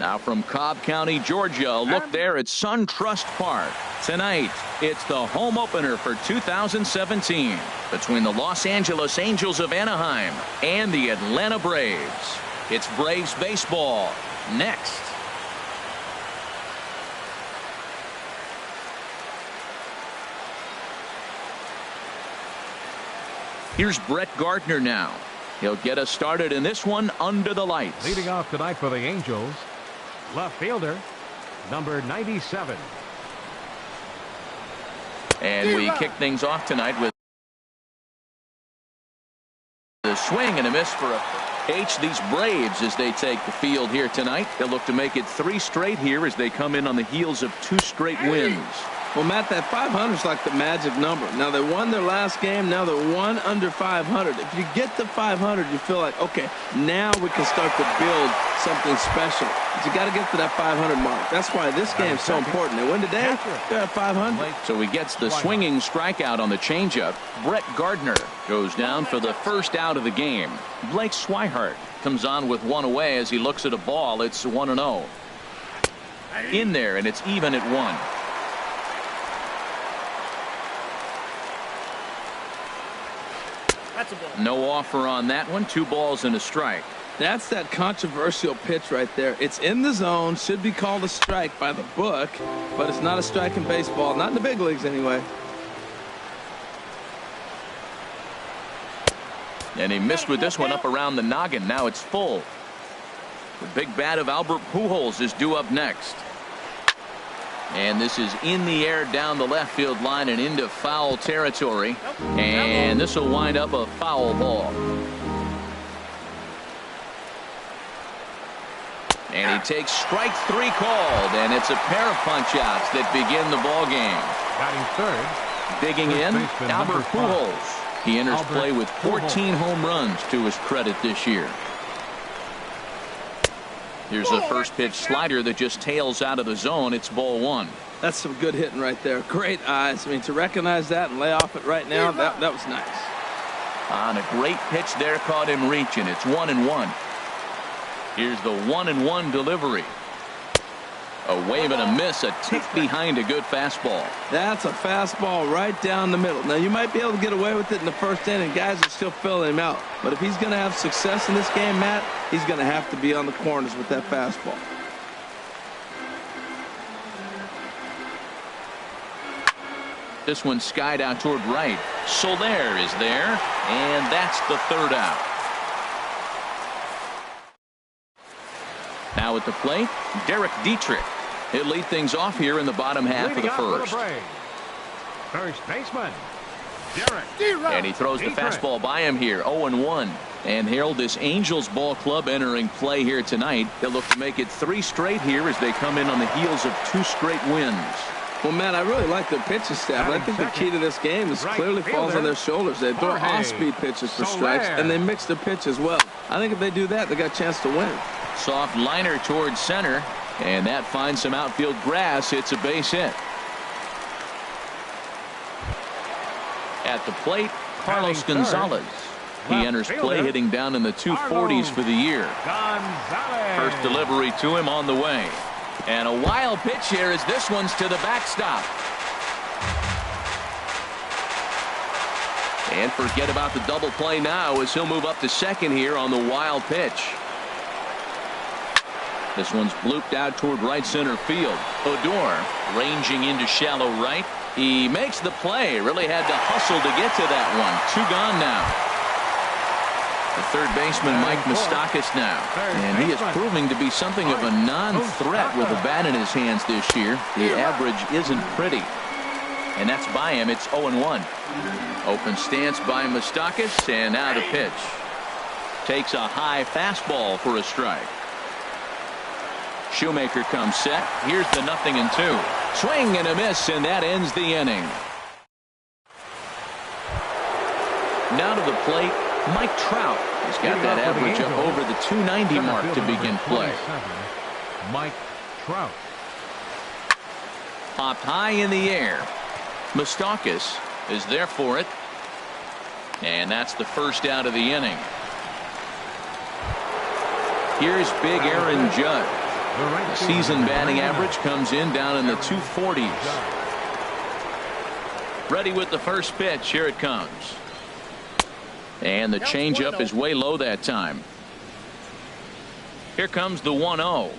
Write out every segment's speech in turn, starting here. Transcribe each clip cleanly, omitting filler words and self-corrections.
Now from Cobb County, Georgia, a look there at SunTrust Park. Tonight, it's the home opener for 2017 between the Los Angeles Angels of Anaheim and the Atlanta Braves. It's Braves baseball next. Here's Brett Gardner now. He'll get us started in this one under the lights. Leading off tonight for the Angels, left fielder, number 97. And we kick things off tonight with a swing and a miss for a H. These Braves, as they take the field here tonight, they'll look to make it 3 straight here as they come in on the heels of 2 straight wins. Well, Matt, that 500 is like the magic number. Now, they won their last game. Now they're 1 under 500. If you get to 500, you feel like, okay, now we can start to build something special. But you got to get to that 500 mark. That's why this game is so important. They win today, they're at 500. So he gets the swinging strikeout on the changeup. Brett Gardner goes down for the first out of the game. Blake Swihart comes on with 1 away as he looks at a ball. It's 1-0. In there, and it's even at 1. No offer on that one. 2 balls and a strike. That's that controversial pitch right there. It's in the zone, should be called a strike by the book, but it's not a strike in baseball, not in the big leagues anyway. And he missed with this one up around the noggin. Now it's full. The big bat of Albert Pujols is due up next. And this is in the air down the left field line and into foul territory. And this will wind up a foul ball. And he takes strike 3 called, and it's a pair of punch-outs that begin the ball game. Batting third. Digging in, Albert Pujols. He enters play with 14 home runs to his credit this year. Here's a first pitch slider that just tails out of the zone. It's ball 1. That's some good hitting right there. Great eyes. I mean, to recognize that and lay off it right now, that was nice. On a great pitch there, caught him reaching. It's 1-1. Here's the 1-1 delivery. A wave and a miss, a tick behind a good fastball. That's a fastball right down the middle. Now, you might be able to get away with it in the first inning. Guys are still filling him out. But if he's going to have success in this game, Matt, he's going to have to be on the corners with that fastball. This one skied out toward right. Soler is there, and that's the 3rd out. Now at the plate, Derek Dietrich. He'll lead things off here in the bottom half of the first. First baseman, Derek. And he throws the fastball by him here, 0-1. And Harold, this Angels ball club entering play here tonight. They'll look to make it 3 straight here as they come in on the heels of 2 straight wins. Well, Matt, I really like their pitching staff. I think the key to this game is clearly falls on their shoulders. They throw off-speed pitches for strikes, and they mix their pitch as well. I think if they do that, they got a chance to win. Soft liner towards center, and that finds some outfield grass. It's a base hit. At the plate, Carlos Gonzalez. He enters play hitting down in the 240s for the year. First delivery to him on the way. And a wild pitch here as this one's to the backstop. And forget about the double play now as he'll move up to second here on the wild pitch. This one's blooped out toward right center field. Odor ranging into shallow right. He makes the play. Really had to hustle to get to that one. 2 gone now. The third baseman, Mike Moustakas now. And he is proving to be something of a non-threat with the bat in his hands this year. The average isn't pretty. And that's by him. It's 0-1. Open stance by Moustakas, and now the pitch. Takes a high fastball for a strike. Shoemaker comes set. Here's the 0-2. Swing and a miss, and that ends the inning. Now to the plate, Mike Trout. He's got that average up over the 290 mark to begin play. Mike Trout. Popped high in the air. Moustakas is there for it. And that's the first out of the inning. Here's big Aaron Judge. The season batting average comes in down in the 240s. Ready with the first pitch. Here it comes. And the changeup is way low that time. Here comes the 1-0.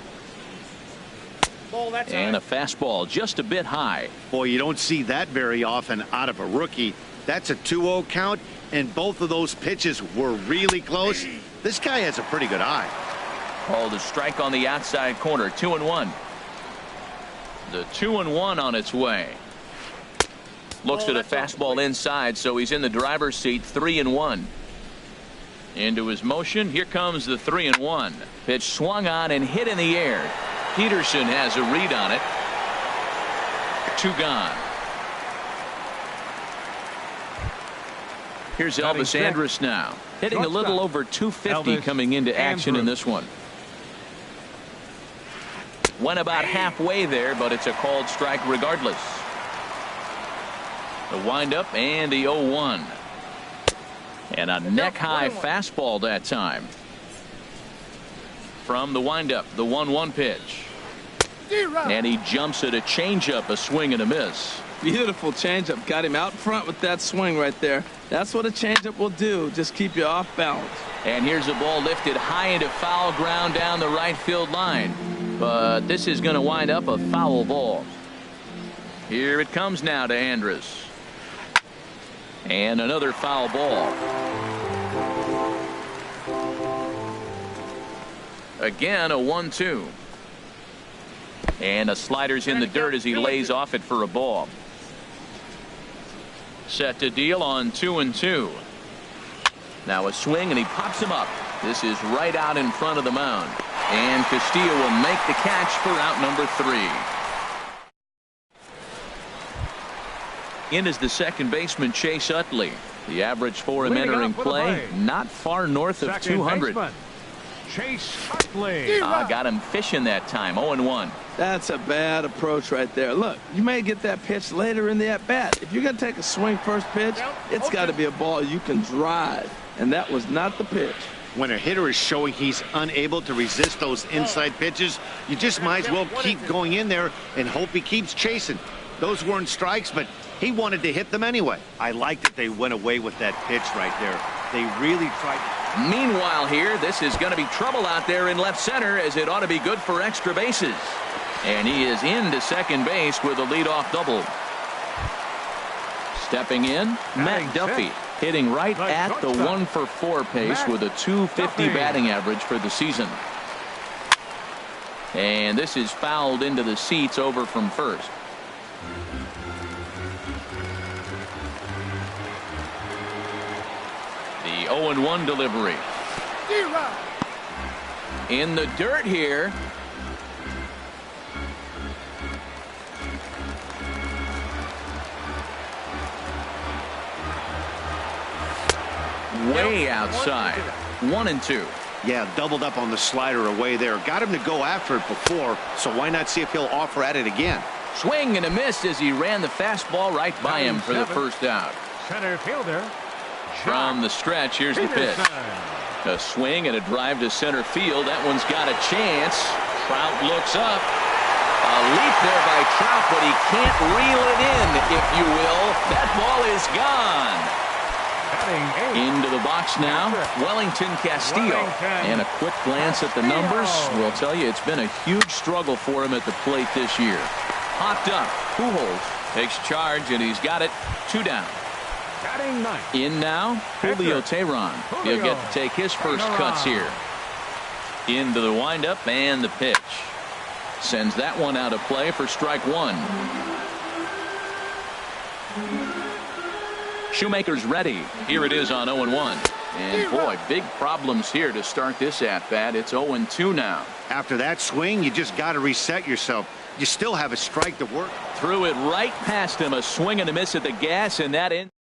And a fastball just a bit high. Boy, you don't see that very often out of a rookie. That's a 2-0 count, and both of those pitches were really close. This guy has a pretty good eye. Called a strike on the outside corner. 2-1. The 2-1 on its way. Looks at a fastball inside, so he's in the driver's seat. 3-1. Into his motion. Here comes the 3-1. Pitch swung on and hit in the air. Peterson has a read on it. 2 gone. Here's Elvis Andrus now, hitting a little over 250 coming into action in this one. Went about halfway there, but it's a called strike regardless. The windup and the 0-1. And a neck-high fastball that time. From the windup, the 1-1 pitch. And he jumps at a changeup, a swing and a miss. Beautiful changeup. Got him out front with that swing right there. That's what a changeup will do. Just keep you off balance. And here's a ball lifted high into foul ground down the right field line. But this is going to wind up a foul ball. Here it comes now to Andrus. And another foul ball. Again, a 1-2. And a slider's in the dirt as he lays off it for a ball. Set to deal on 2-2. Now a swing and he pops him up. This is right out in front of the mound. And Castillo will make the catch for out number 3. In is the second baseman Chase Utley. The average for him entering play not far north of 200. Chase Utley. Got him fishing that time. 0-1. That's a bad approach right there. Look, you may get that pitch later in the at-bat. If you're going to take a swing first pitch, it's got to be a ball you can drive. And that was not the pitch. When a hitter is showing he's unable to resist those inside pitches, you just might as well keep going in there and hope he keeps chasing. Those weren't strikes, but he wanted to hit them anyway. I like that they went away with that pitch right there. They really tried. Meanwhile here, this is going to be trouble out there in left center, as it ought to be good for extra bases. And he is into second base with a leadoff double. Stepping in, Matt Duffy, hitting right at the 1-for-4 pace with a 250 batting average for the season. And this is fouled into the seats over from first. The 0-1 delivery. In the dirt here. Way outside. 1-2. Yeah, doubled up on the slider away there. Got him to go after it before, so why not see if he'll offer at it again? Swing and a miss as he ran the fastball right by him for the first out. Center fielder. From the stretch, here's the pitch. A swing and a drive to center field. That one's got a chance. Trout looks up. A leap there by Trout, but he can't reel it in, if you will. That ball is gone. Into the box now, Wellington Castillo. And a quick glance at the numbers will tell you it's been a huge struggle for him at the plate this year. Hopped up. Pujols takes charge, and he's got it. 2 down. In now, Julio Teheran. He'll get to take his first cuts here. Into the windup and the pitch. Sends that one out of play for strike 1. Shoemaker's ready. Here it is on 0-1. And boy, big problems here to start this at-bat. It's 0-2 now. After that swing, you just got to reset yourself. You still have a strike to work. Threw it right past him. A swing and a miss at the gas, and that in.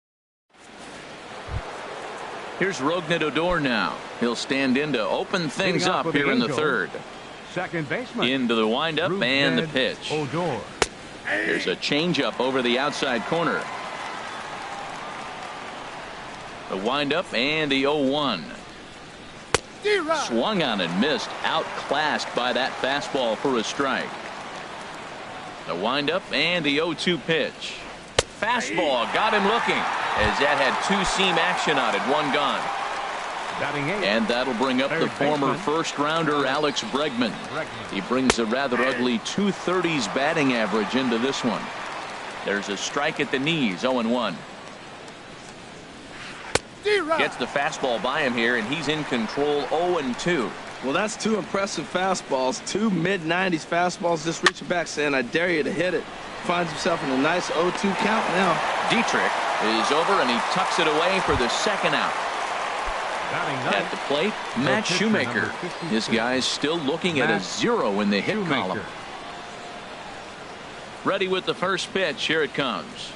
Here's Rougned Odor now. He'll stand in to open things up here in the third. Second baseman. Into the windup and the pitch. Odor. There's a changeup over the outside corner. The windup and the 0-1. Swung on and missed, outclassed by that fastball for a strike. The windup and the 0-2 pitch. Fastball got him looking, as that had two-seam action on it. One gone. And that'll bring up the former first-rounder Alex Bregman. He brings a rather ugly 230s batting average into this one. There's a strike at the knees, 0-1. Gets the fastball by him here, and he's in control, 0-2. Well, that's two impressive fastballs, two mid-90s fastballs, just reaching back saying, I dare you to hit it. Finds himself in a nice 0-2 count now. Dietrich is over, and he tucks it away for the second out. At the plate, Matt Shoemaker. This guy's still looking at a 0 in the hit column. Ready with the first pitch. Here it comes.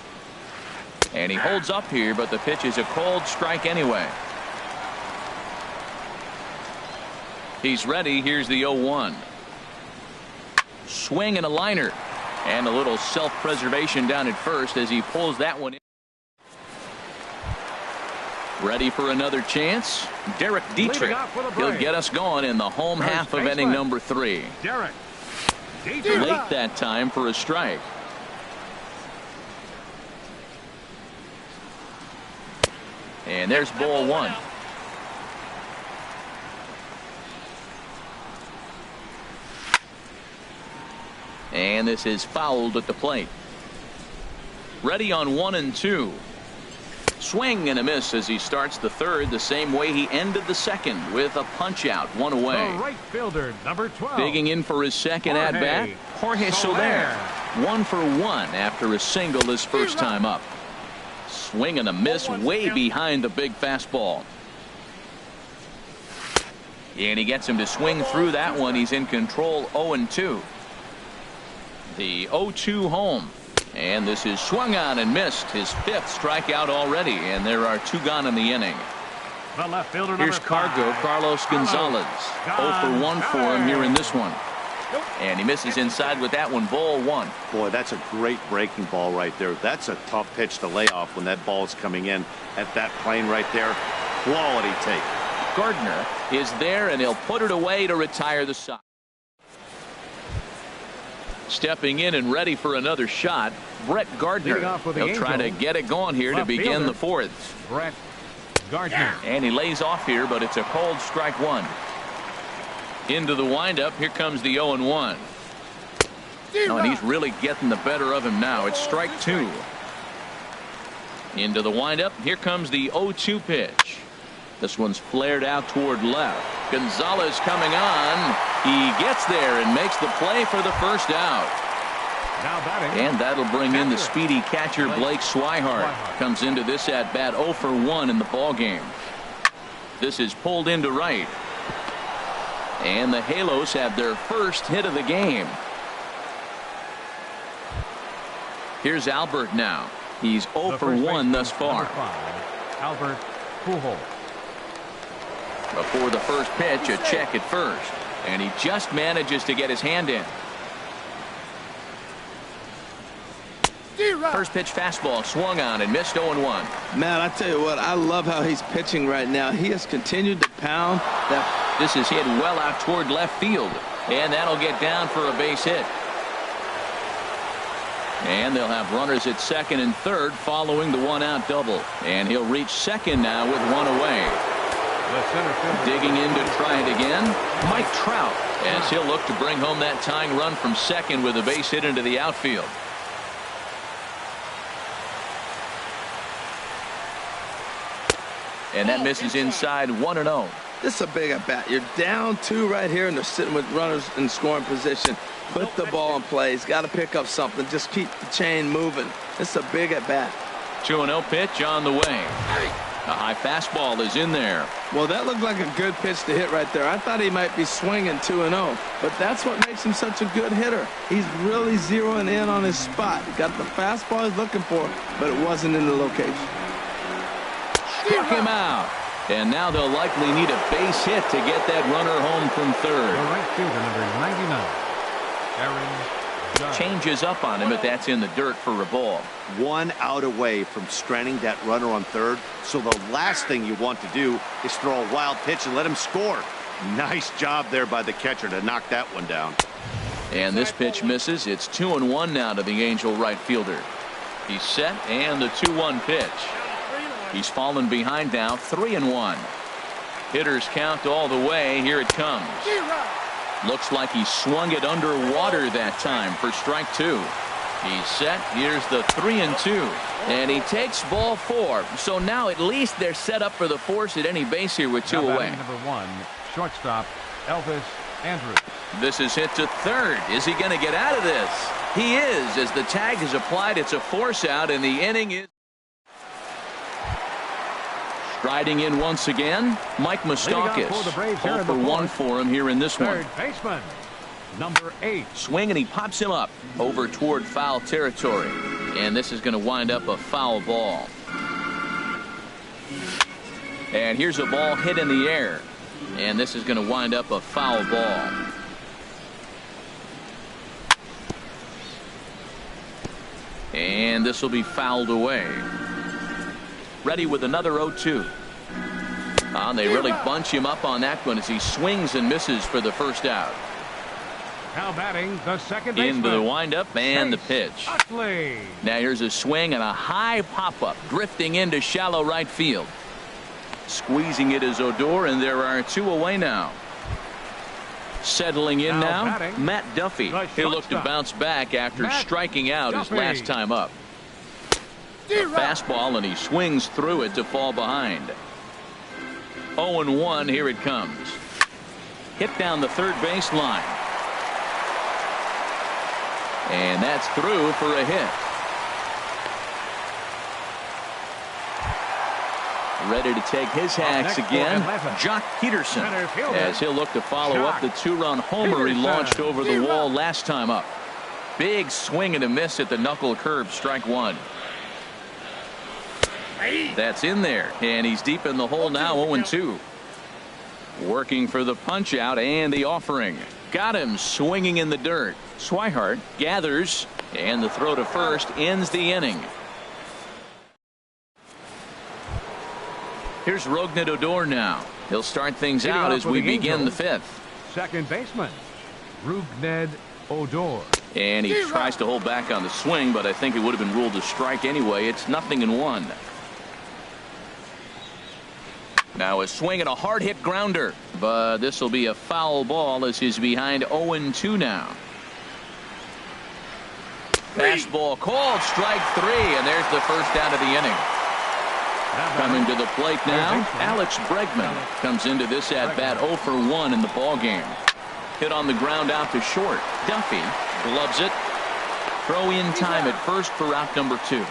And he holds up here, but the pitch is a cold strike anyway. He's ready. Here's the 0-1. Swing and a liner. And a little self-preservation down at first as he pulls that one in. Ready for another chance. Derek Dietrich. He'll get us going in the home half of inning number 3. Derek Dietrich. Late that time for a strike. And there's ball 1. And this is fouled at the plate. Ready on 1-2. Swing and a miss as he starts the third the same way he ended the second, with a punch out, one away. The right fielder, number 12. Digging in for his second at bat, Jorge Soler. 1 for 1 after a single his first time up. Swing and a miss way behind the big fastball. And he gets him to swing through that one. He's in control, 0-2. The 0-2 home. And this is swung on and missed, his 5th strikeout already, and there are 2 gone in the inning. The left fielder, here's Cargo, Carlos Gonzalez. 0 for 1 for him here in this one. And he misses inside with that one, ball 1. Boy, that's a great breaking ball right there. That's a tough pitch to lay off when that ball is coming in at that plane right there. Quality take. Gardner is there, and he'll put it away to retire the side. Stepping in and ready for another shot, Brett Gardner. He'll try to get it going here to begin the 4th. Brett Gardner. And he lays off here, but it's a cold strike 1. Into the windup. Here comes the 0-1. Oh, and he's really getting the better of him now. It's strike 2. Into the windup. Here comes the 0-2 pitch. This one's flared out toward left. Gonzalez coming on. He gets there and makes the play for the first out. Now batting. And that'll bring in the speedy catcher Blake Swihart. Comes into this at bat 0 for 1 in the ball game. This is pulled into right. And the Halos have their first hit of the game. Here's Albert now. He's 0 for 1 thus far. Albert Pujols. Before the first pitch, a check at first. And he just manages to get his hand in. First pitch fastball swung on and missed 0-1. Man, I tell you what, I love how he's pitching right now. He has continued to pound that. This is hit well out toward left field. And that'll get down for a base hit. And they'll have runners at second and third following the 1-out double. And he'll reach second now with 1 away. Digging in to try it again, Mike Trout, as he'll look to bring home that tying run from second with a base hit into the outfield. And that misses inside, 1-0. This is a big at bat. You're down 2 right here, and they're sitting with runners in scoring position. Put the ball in play. He's got to pick up something. Just keep the chain moving. This is a big at bat. 2-0 pitch on the way. A high fastball is in there. Well, that looked like a good pitch to hit right there. I thought he might be swinging 2-0, but that's what makes him such a good hitter. He's really zeroing in on his spot. He got the fastball he's looking for, but it wasn't in the location. Struck him out. And now they'll likely need a base hit to get that runner home from third. The right fielder, number 99, Aaron changes up on him, but that's in the dirt for a ball. 1 out away from stranding that runner on third. So the last thing you want to do is throw a wild pitch and let him score. Nice job there by the catcher to knock that one down. And this pitch misses. It's 2-1 now to the Angel right fielder. He's set, and the 2-1 pitch. He's fallen behind now, 3-1. Hitters count all the way. Here it comes. Looks like he swung it underwater that time for strike 2. He's set. Here's the 3-2. And he takes ball 4. So now at least they're set up for the force at any base here with 2 away. Number 1, shortstop, Elvis Andrews. This is hit to third. Is he going to get out of this? He is, as the tag is applied. It's a force out, and the inning is. Striding in once again, Mike Moustakas. 0 for 1 for him here in this one. Third baseman, number 8. Swing, and he pops him up over toward foul territory. And this is going to wind up a foul ball. And here's a ball hit in the air. And this is going to wind up a foul ball. And this will be fouled away. Ready with another 0-2. They really bunch him up on that one as he swings and misses for the first out. Now batting the second baseman. Into the windup and the pitch. Utley. Now here's a swing and a high pop-up drifting into shallow right field. Squeezing it is Odor, and there are 2 away now. Settling in now, Matt Duffy. He'll look to bounce back after striking out his last time up. A fastball, and he swings through it to fall behind. 0-1, here it comes. Hit down the third baseline. And that's through for a hit. Ready to take his hacks again, Jock Peterson, as he'll look to follow up the 2-run homer he launched over the wall last time up. Big swing and a miss at the knuckle curve, strike 1. That's in there, and he's deep in the hole now, 0-2. Working for the punch out and the offering. Got him swinging in the dirt. Swihart gathers, and the throw to first ends the inning. Here's Rougned Odor now. He'll start things out as we begin the 5th. Second baseman, Rougned Odor. And he tries to hold back on the swing, but I think it would have been ruled a strike anyway. It's 0-1. Now a swing and a hard hit grounder, but this will be a foul ball as he's behind 0-2 now. Fastball called, strike 3, and there's the first out of the inning. Coming to the plate now, Alex Bregman comes into this at bat 0 for 1 in the ball game. Hit on the ground out to short. Duffy gloves it. Throw in time at first for out number 2.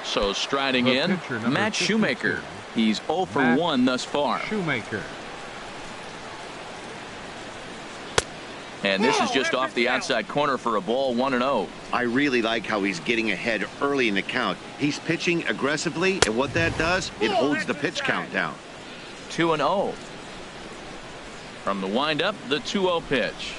So striding in, Matt Shoemaker. He's 0 for 1 thus far. Shoemaker. And this is just off the outside corner for a ball, 1-0. I really like how he's getting ahead early in the count. He's pitching aggressively, and what that does, it holds the pitch count down. 2-0. From the windup, the 2-0 pitch.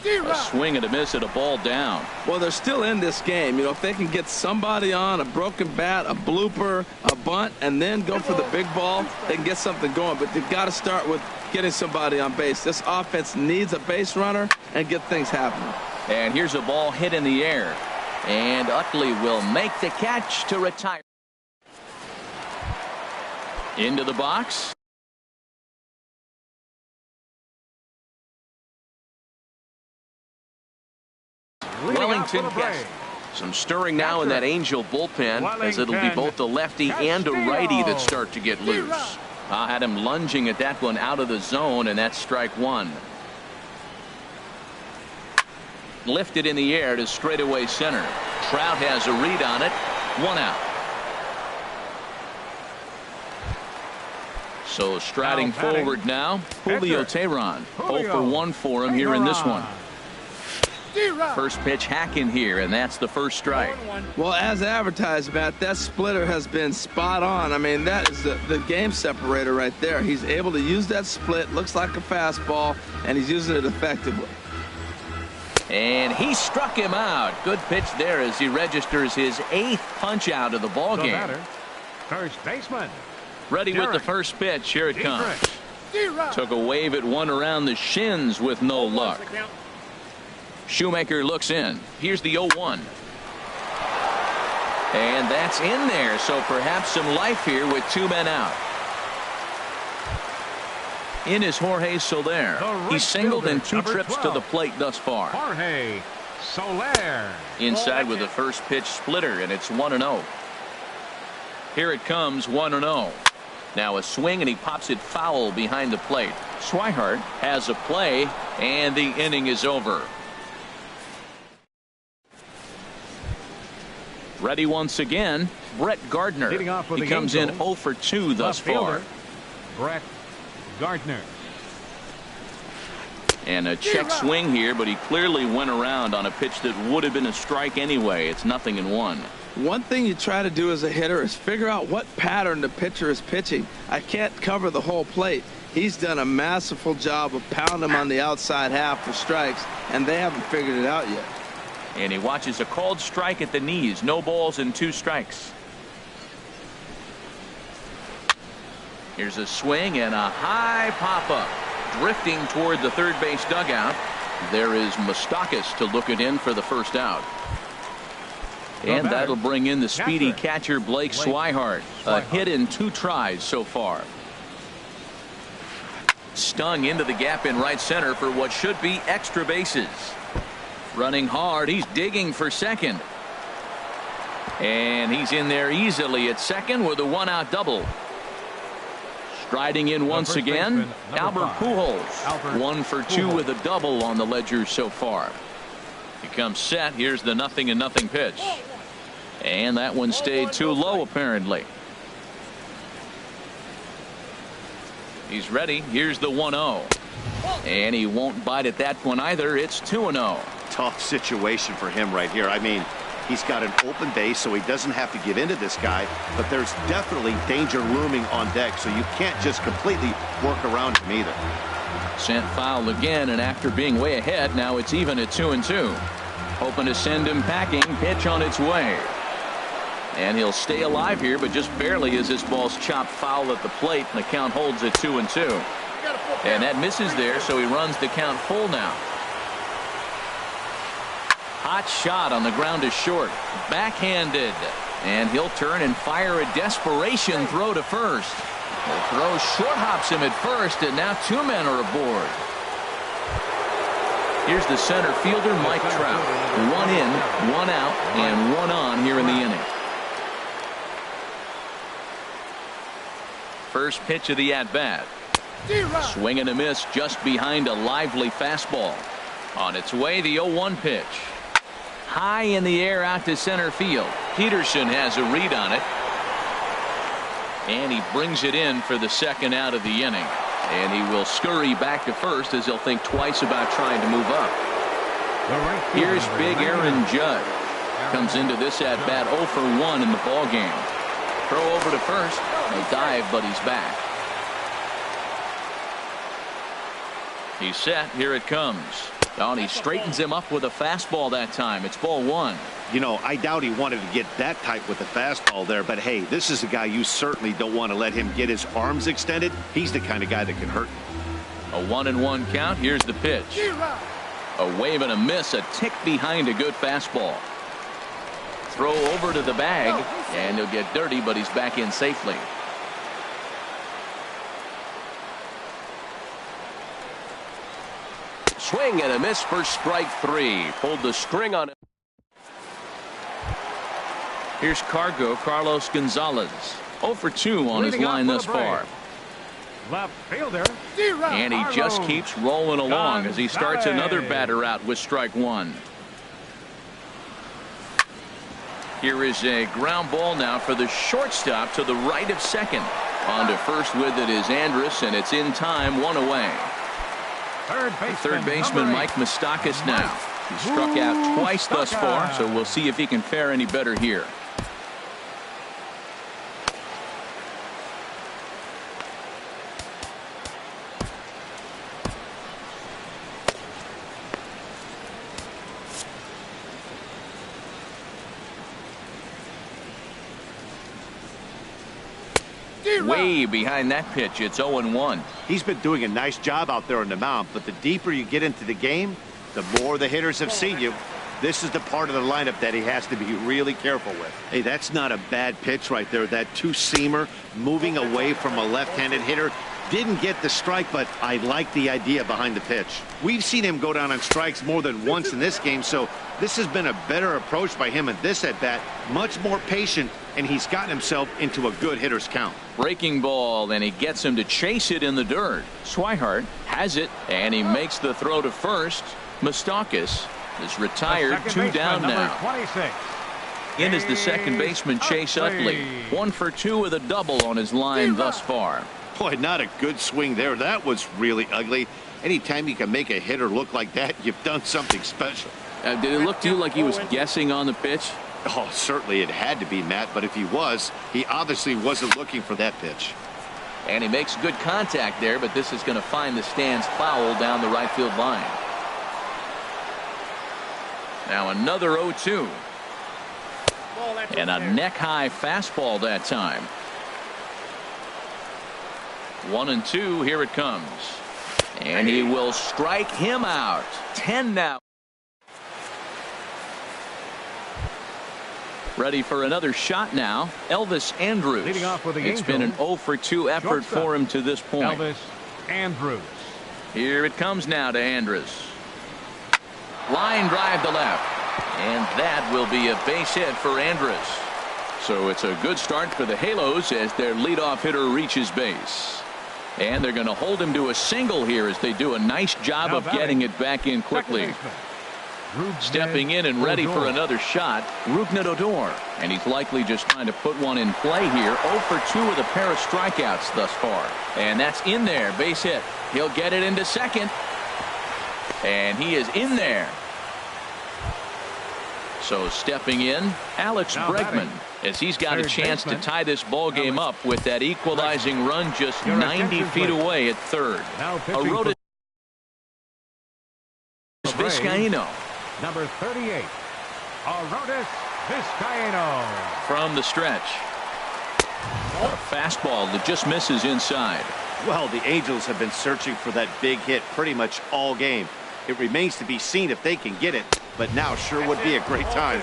A swing and a miss at a ball down. Well, they're still in this game. You know, if they can get somebody on a broken bat, a blooper, a bunt, and then go for the big ball, they can get something going. But they've got to start with getting somebody on base. This offense needs a base runner and get things happening. And here's a ball hit in the air. And Utley will make the catch to retire. Into the box. Wellington Guest. Some stirring now in that Angel bullpen, as it'll be both a lefty and a righty that start to get loose. Had him lunging at that one out of the zone, and that's strike 1. Lifted in the air to straightaway center. Trout has a read on it. 1 out. So striding forward now, Julio Teheran. 0 for 1 for him here in this one. First pitch hack in here, and that's the first strike. Well, as advertised, Matt, that splitter has been spot on. I mean, that is the game separator right there. He's able to use that split, looks like a fastball, and he's using it effectively. And he struck him out. Good pitch there as he registers his 8th punch out of the ball The game. batter, first baseman. Ready with the Derek. first pitch. Here it comes. Dietrich. Took a wave at one around the shins with no luck. Shoemaker looks in. Here's the 0-1. And that's in there, so perhaps some life here with 2 men out. In is Jorge Soler. He's singled in 2 trips to the plate thus far. Jorge Soler. Inside with the first pitch splitter, and it's 1-0. Here it comes, 1-0. Now a swing, and he pops it foul behind the plate. Swihart has a play, and the inning is over. Ready once again, Brett Gardner. Leading off for He the comes in Angels, 0 for 2 thus left fielder, far. Brett Gardner. And a check swing here, but he clearly went around on a pitch that would have been a strike anyway. It's 0-1. One thing you try to do as a hitter is figure out what pattern the pitcher is pitching. I can't cover the whole plate. He's done a masterful job of pounding him on the outside half for strikes, and they haven't figured it out yet. And he watches a called strike at the knees. No balls and 2 strikes. Here's a swing and a high pop-up. Drifting toward the third base dugout. There is Moustakas to look it in for the first out. And that'll bring in the speedy catcher Blake Swihart. A hit in 2 tries so far. Stung into the gap in right center for what should be extra bases. Running hard, he's digging for second. And he's in there easily at second with a 1-out double. Striding in once again, Albert Pujols. 1 for 2 with a double on the ledger so far. He comes set. Here's the 0-0 pitch. And that one stayed too low apparently. He's ready. Here's the 1-0. And he won't bite at that one either. It's 2-0. Tough situation for him right here. I mean, he's got an open base, so he doesn't have to give in to this guy, but there's definitely danger looming on deck, so you can't just completely work around him either. Sent foul again, and after being way ahead, now it's even at 2-2. Hoping to send him packing. Pitch on its way. And he'll stay alive here, but just barely as this ball's chopped foul at the plate, and the count holds at 2-2. And that misses there, so he runs the count full now. Hot shot on the ground to short. Backhanded. And he'll turn and fire a desperation throw to first. The throw short hops him at first, and now 2 men are aboard. Here's the center fielder, Mike Trout. 1 in, 1 out, and 1 on here in the inning. First pitch of the at-bat. Swing and a miss just behind a lively fastball. On its way, the 0-1 pitch. High in the air out to center field. Peterson has a read on it. And he brings it in for the second out of the inning. And he will scurry back to first as he'll think twice about trying to move up. Here's big Aaron Judge. Comes into this at-bat 0 for 1 in the ball game. Throw over to first. A dive, but he's back. He's set. Here it comes. Oh, and he straightens him up with a fastball that time. It's ball 1. You know, I doubt he wanted to get that tight with the fastball there, but hey, this is a guy you certainly don't want to let him get his arms extended. He's the kind of guy that can hurt. A 1-1 count. Here's the pitch. A wave and a miss, a tick behind a good fastball. Throw over to the bag, and he'll get dirty, but he's back in safely. Swing and a miss for strike 3. Pulled the string on it. Here's Carlos Gonzalez. 0 for 2 on his line thus far. Left fielder. And he just keeps rolling along as he starts another batter out with strike 1. Here is a ground ball now for the shortstop to the right of second. On to first with it is Andrus, and it's in time, 1 away. Third baseman Mike Moustakas now. He struck out twice thus far, so we'll see if he can fare any better here. way behind that pitch. It's 0-1. He's been doing a nice job out there on the mound, but the deeper you get into the game, the more the hitters have seen you. This is the part of the lineup that he has to be really careful with. Hey, that's not a bad pitch right there. That two-seamer moving away from a left-handed hitter. Didn't get the strike, but I like the idea behind the pitch. We've seen him go down on strikes more than once in this game, so this has been a better approach by him at this at-bat. Much more patient, and he's gotten himself into a good hitter's count. Breaking ball, and he gets him to chase it in the dirt. Swihart has it, and he makes the throw to first. Moustakas is retired. 2 down now. 26. In is the second baseman, Chase Utley. 1 for 2 with a double on his line thus far. Boy, not a good swing there. That was really ugly. Anytime you can make a hitter look like that, you've done something special. Did it look to you like he was guessing on the pitch? Oh, certainly it had to be, Matt, but if he was, he obviously wasn't looking for that pitch. And he makes good contact there, but this is going to find the stands foul down the right field line. Now another 0-2. And a neck-high fastball that time. 1-2. Here it comes. And he will strike him out. 10 now. Ready for another shot now. Elvis Andrus. Leading off with the It's been an 0 for 2 effort for him to this point. Elvis Andrus. Here it comes now to Andrus. Line drive to left. And that will be a base hit for Andrus. So it's a good start for the Halos as their leadoff hitter reaches base. And they're going to hold him to a single here as they do a nice job of getting it back in quickly. Stepping in and ready for another shot, Rougned Odor. And he's likely just trying to put one in play here. 0 for 2 with a pair of strikeouts thus far. And that's in there. Base hit. He'll get it into second. And he is in there. So stepping in, Alex Bregman, as he's got a chance to tie this ball game up with that equalizing run just 90 feet away at third. Aroldis Vizcaino. Number 38, Aroldis Vizcaino. From the stretch. A fastball that just misses inside. Well, the Angels have been searching for that big hit pretty much all game. It remains to be seen if they can get it, but now sure would be a great time.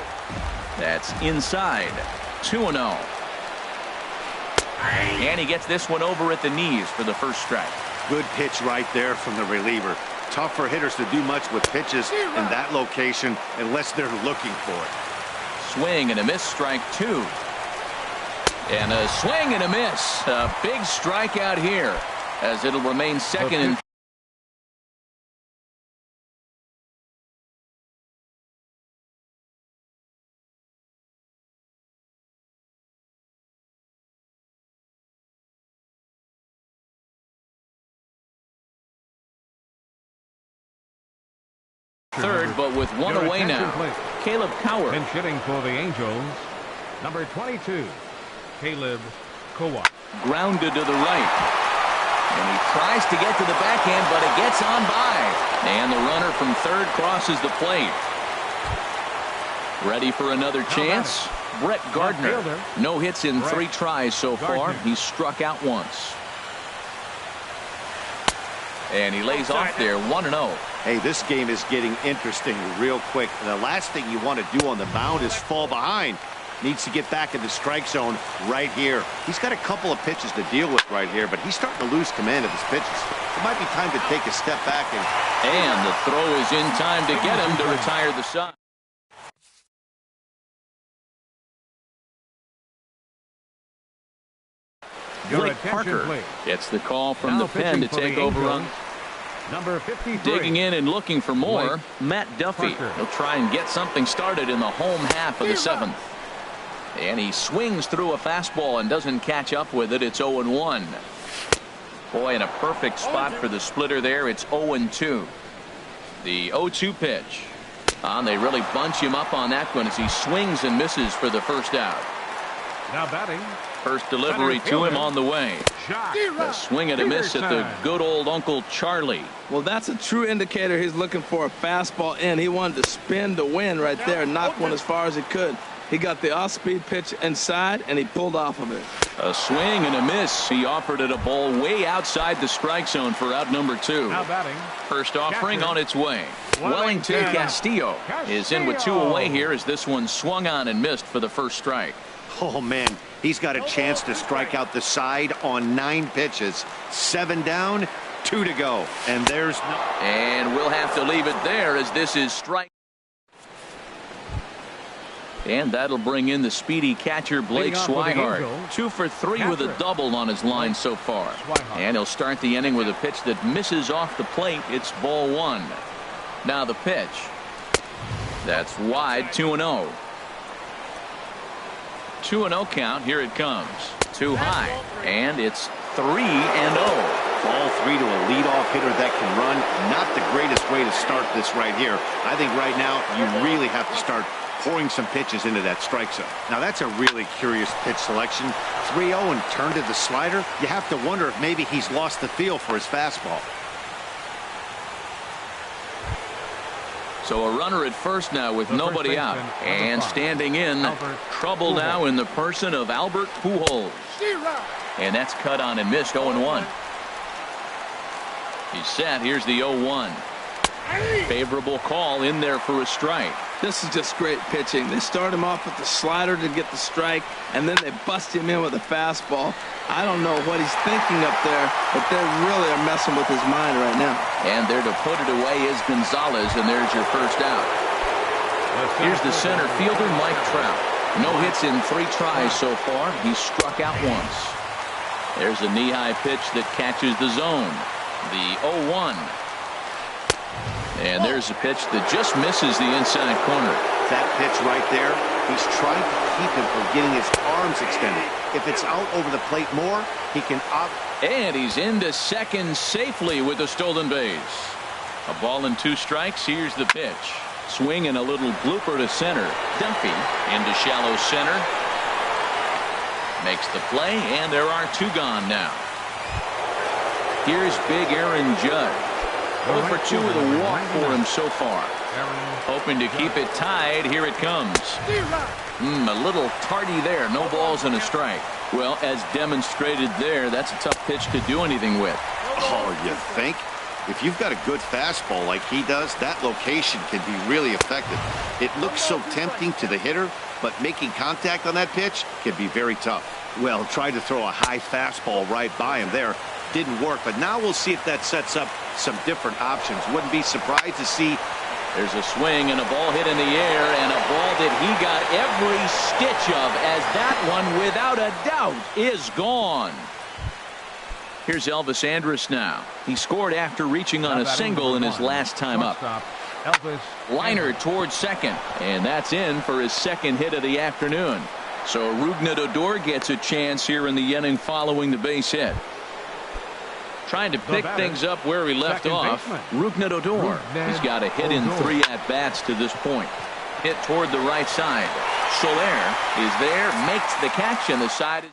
That's inside. 2-0. And he gets this one over at the knees for the first strike. Good pitch right there from the reliever. Tough for hitters to do much with pitches in that location unless they're looking for it. Swing and a miss, strike 2. And a swing and a miss. A big strikeout here as it'll remain second and third, but with one away now. Caleb Cowart. Pinch hitting for the Angels, number 22, Caleb Cowart. Grounded to the right. And he tries to get to the backhand, but it gets on by. And the runner from third crosses the plate. Ready for another chance? Brett Gardner. No hits in 3 tries so far. He's struck out once. And he lays off there, 1-0. Hey, this game is getting interesting real quick. And the last thing you want to do on the mound is fall behind. Needs to get back in the strike zone right here. He's got a couple of pitches to deal with right here, but he's starting to lose command of his pitches. It might be time to take a step back. And the throw is in time to get him to retire the side. Blake Parker gets the call from the pen to take over on. Number 53. Digging in and looking for more, Matt Duffy. He'll try and get something started in the home half of the 7th. And he swings through a fastball and doesn't catch up with it. It's 0-1. Boy, in a perfect spot for the splitter there. It's 0-2. The 0-2 pitch. They really bunch him up on that one as he swings and misses for the first out. Now batting. First delivery to him on the way. A swing and a miss at the good old Uncle Charlie. Well, that's a true indicator he's looking for a fastball in. He wanted to spin to win right there, knock one as far as he could. He got the off-speed pitch inside, and he pulled off of it. A swing and a miss. He offered it a ball way outside the strike zone for out number 2. Now batting. First offering Catcher. on its way. Wellington Castillo is in with 2 away here as this one swung on and missed for the first strike. Oh, man, he's got a chance to strike out the side on 9 pitches. 7 down, 2 to go. And there's no... And we'll have to leave it there as this is strike. And that'll bring in the speedy catcher Blake Swihart. 2 for 3 with a double on his line so far. And he'll start the inning with a pitch that misses off the plate. It's ball 1. Now the pitch. That's wide. 2-0. 2-0 count. Here it comes. Too high. And it's 3-0. Ball 3 to a leadoff hitter that can run. Not the greatest way to start this right here. I think right now you really have to start pouring some pitches into that strike zone. Now that's a really curious pitch selection. 3-0 and turned to the slider. You have to wonder if maybe he's lost the feel for his fastball. So a runner at first now with nobody out. And standing in, trouble now in the person of Albert Pujols. And that's cut on and missed. 0-1. He's set. Here's the 0-1. Favorable call in there for a strike. This is just great pitching. They start him off with the slider to get the strike, and then they bust him in with a fastball. I don't know what he's thinking up there, but they really are messing with his mind right now. And there to put it away is Gonzalez, and there's your first out. Here's the center fielder, Mike Trout. No hits in 3 tries so far. He's struck out once. There's a knee-high pitch that catches the zone. The 0-1. And there's a pitch that just misses the inside corner. That pitch right there, he's trying to keep him from getting his arms extended. If it's out over the plate more, he can up. And he's into second safely with a stolen base. A ball and 2 strikes. Here's the pitch. Swing and a little blooper to center. Duffy into shallow center. Makes the play, and there are 2 gone now. Here's big Aaron Judge. 0 for 2 with a walk for him so far. Hoping to keep it tied. Here it comes. A little tardy there. No balls and a strike. Well, as demonstrated there, that's a tough pitch to do anything with. Oh, you think? If you've got a good fastball like he does, that location can be really effective. It looks so tempting to the hitter, but making contact on that pitch can be very tough. Well, tried to throw a high fastball right by him there. Didn't work, but now we'll see if that sets up some different options. Wouldn't be surprised to see. There's a swing and a ball hit in the air, and a ball that he got every stitch of, as that one, without a doubt, is gone. Here's Elvis Andrus now. He scored after reaching on a single in his last time up. Liner towards second, and that's in for his second hit of the afternoon. So Rougned Odor gets a chance here in the inning following the base hit. Trying to pick things up where he left off. Rougned Odor. He's got a hit in 3 at-bats to this point. Hit toward the right side. Soler is there, makes the catch, and the side is...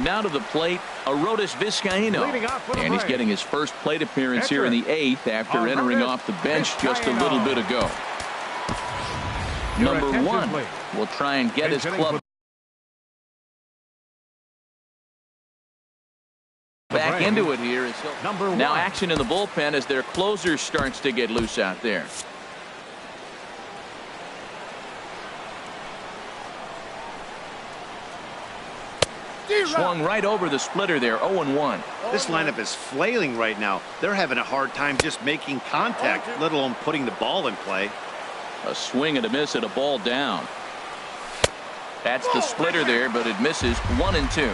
Now to the plate, Arodys Vizcaíno. And he's getting his first plate appearance here in the 8th after entering off the bench just a little bit ago. Number 1 will try and get his club back into it here. Now action in the bullpen as their closer starts to get loose out there. Swung right over the splitter there. 0-1. This lineup is flailing right now. They're having a hard time just making contact, let alone putting the ball in play. A swing and a miss at a ball down. That's the splitter there, but it misses. 1-2.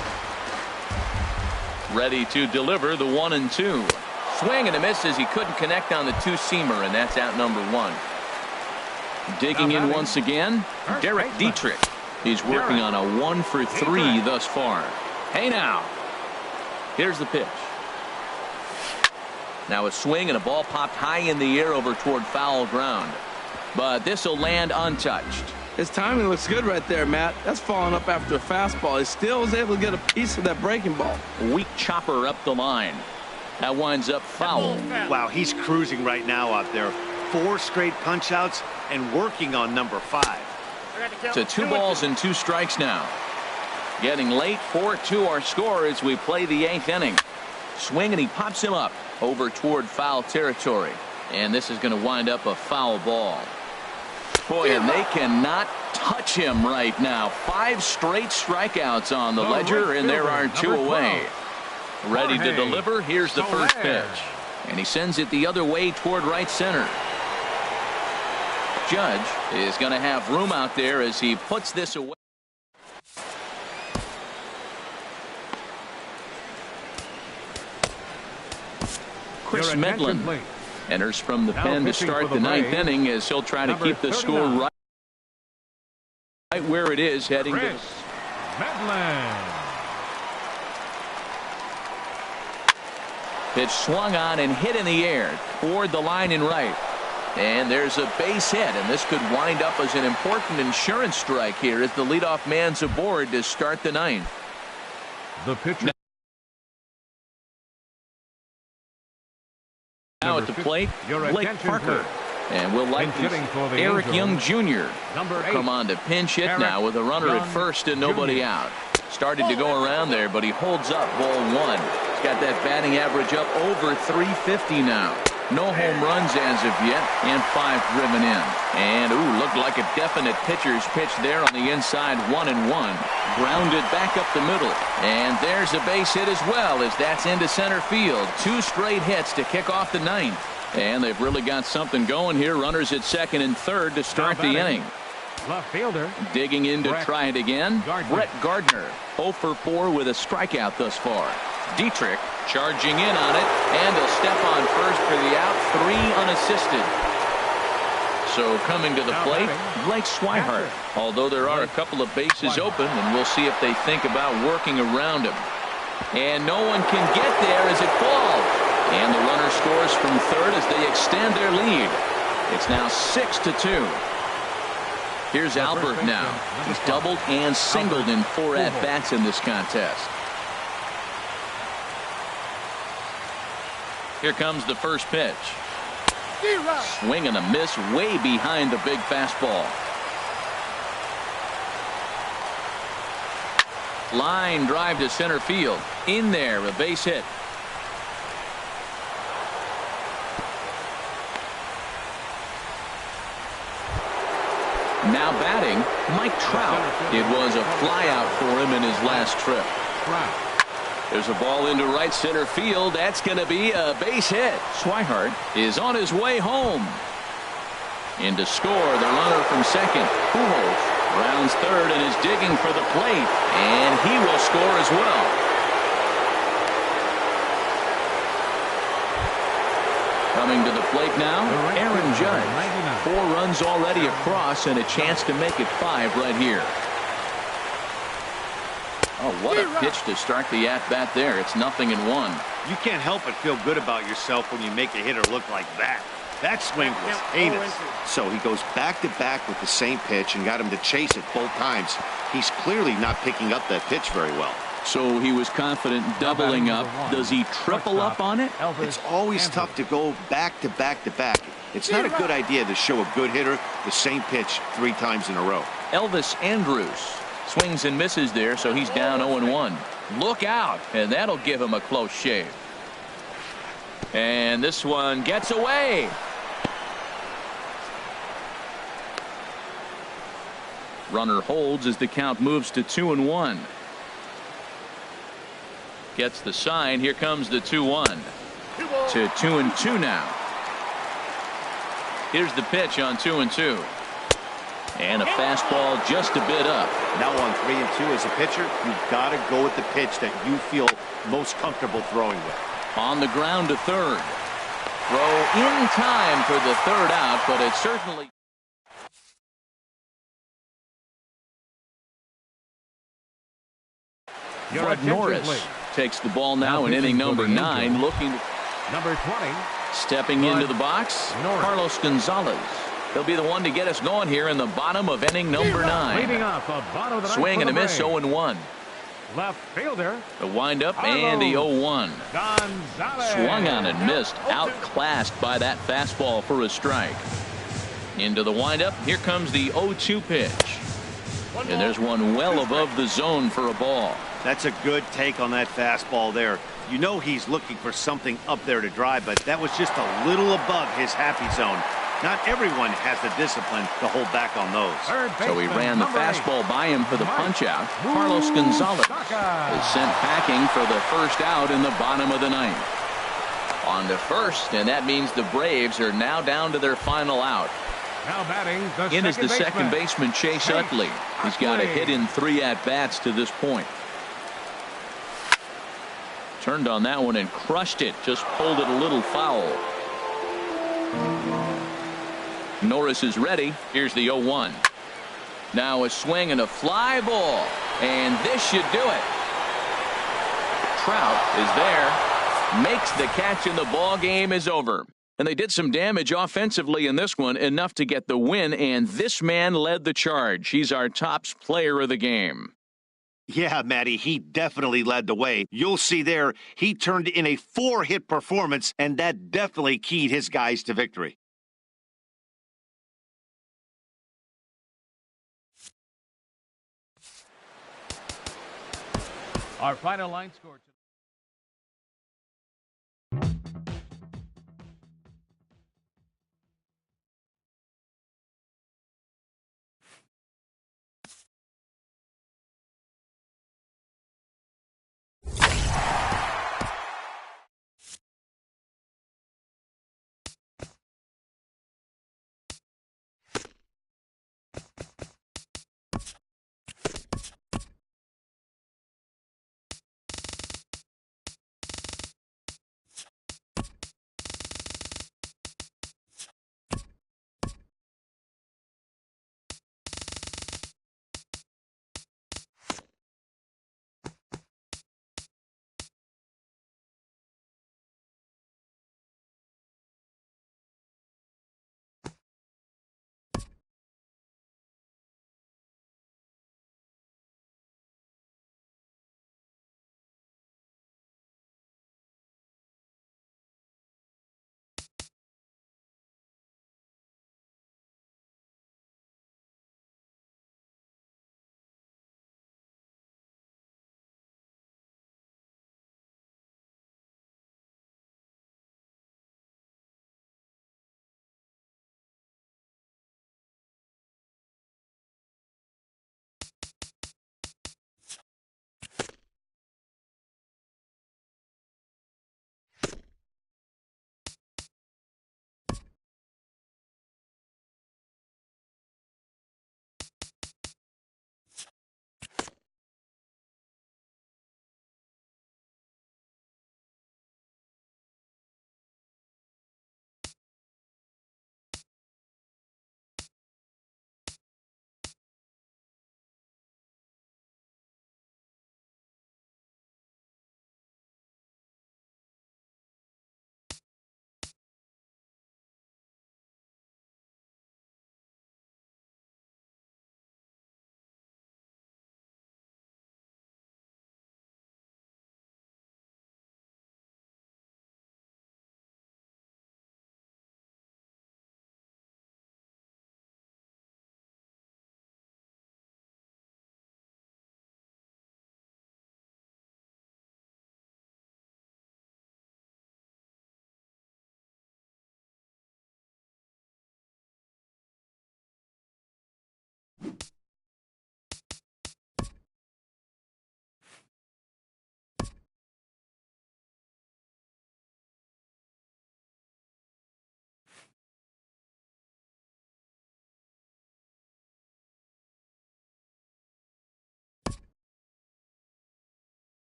Ready to deliver the 1-2. Swing and a miss as he couldn't connect on the 2-seamer, and that's out number 1. Digging in once again, Derek Dietrich. He's working on a 1 for 3 thus far. Hey now. Here's the pitch. Now a swing and a ball popped high in the air over toward foul ground. But this will land untouched. His timing looks good right there, Matt. That's falling up after a fastball. He still was able to get a piece of that breaking ball. Weak chopper up the line. That winds up foul. Wow, he's cruising right now out there. 4 straight punch-outs and working on number 5. To 2 balls and 2 strikes now. Getting late, 4-2 our score as we play the 8th inning. Swing, and he pops him up over toward foul territory. And this is going to wind up a foul ball. Boy, and they cannot touch him right now. 5 straight strikeouts on the ledger, and there are 2 away. Ready to deliver. Here's the first pitch. And he sends it the other way toward right center. Judge is going to have room out there as he puts this away. Chris Medlin enters from the pen to start the 9th inning as he'll try to keep the score right where it is heading to. Pitch swung on and hit in the air toward the line and right. And there's a base hit, and this could wind up as an important insurance strike here as the leadoff man's aboard to start the 9th. The pitcher. Now at the plate, Blake Parker. And we'll likely Eric Young Jr. come on to pinch hit now with a runner at first and nobody out. Started to go around there, but he holds up ball 1. He's got that batting average up over 350 now. No home runs as of yet, and 5 driven in. And, looked like a definite pitcher's pitch there on the inside, 1-1. Grounded back up the middle. And there's a base hit as well as that's into center field. 2 straight hits to kick off the 9th. And they've really got something going here. Runners at second and third to start the inning. Left fielder. Digging in to try it again. Brett Gardner, 0 for 4 with a strikeout thus far. Dietrich charging in on it, and he'll step on first for the out. 3 unassisted. So coming to the plate, Blake Swihart. Although there are a couple of bases open, and we'll see if they think about working around him. And no one can get there as it falls. And the runner scores from third as they extend their lead. It's now 6-2. Here's Albert now. He's doubled and singled in 4 at-bats in this contest. Here comes the first pitch. Swing and a miss way behind the big fastball. Line drive to center field. In there, a base hit. Now batting, Mike Trout. It was a flyout for him in his last trip. There's a ball into right center field. That's going to be a base hit. Swihart is on his way home. In to score, the runner from second. Pujols rounds third and is digging for the plate. And he will score as well. Coming to the plate now, Aaron Judge. 4 runs already across and a chance to make it 5 right here. Oh, what a pitch to start the at-bat there. It's 0-1. You can't help but feel good about yourself when you make a hitter look like that. That swing was heinous. So he goes back-to-back with the same pitch and got him to chase it both times. He's clearly not picking up that pitch very well. So he was confident doubling up. Does he triple up on it? It's always tough to go back-to-back-to-back. It's not a good idea to show a good hitter the same pitch 3 times in a row. Elvis Andrus swings and misses there, so he's down 0-1. Look out, and that'll give him a close shave. And this one gets away. Runner holds as the count moves to 2-1. Gets the sign. Here comes the 2-1 to 2-2 now. Here's the pitch on 2-2. And a fastball just a bit up. Now on 3-2 as a pitcher, you've got to go with the pitch that you feel most comfortable throwing with. On the ground to third. Throw in time for the third out, but it certainly. Fred Norris takes the ball now in inning number 9, looking. Number 20. Stepping into the box, Carlos Gonzalez. He'll be the one to get us going here in the bottom of inning number 9. Swing and a miss, 0-1. Left fielder. The windup and the 0-1. Gonzalez. Swung on and missed. Outclassed by that fastball for a strike. Into the windup. Here comes the 0-2 pitch. And there's one well above the zone for a ball. That's a good take on that fastball there. You know he's looking for something up there to drive, but that was just a little above his happy zone. Not everyone has the discipline to hold back on those. So he ran the fastball by him for the punch-out. Carlos Gonzalez is sent packing for the first out in the bottom of the ninth. On to first, and that means the Braves are now down to their final out. Now batting the In is the second baseman, Chase Utley. He's got a hit in 3 at-bats to this point. Turned on that one and crushed it. Just pulled it a little foul. Norris is ready. Here's the 0-1. Now a swing and a fly ball. And this should do it. Trout is there. Makes the catch and the ball game is over. And they did some damage offensively in this one, enough to get the win. And this man led the charge. He's our top player of the game. Yeah, Matty, he definitely led the way. You'll see there, he turned in a 4-hit performance, and that definitely keyed his guys to victory. Our final line score.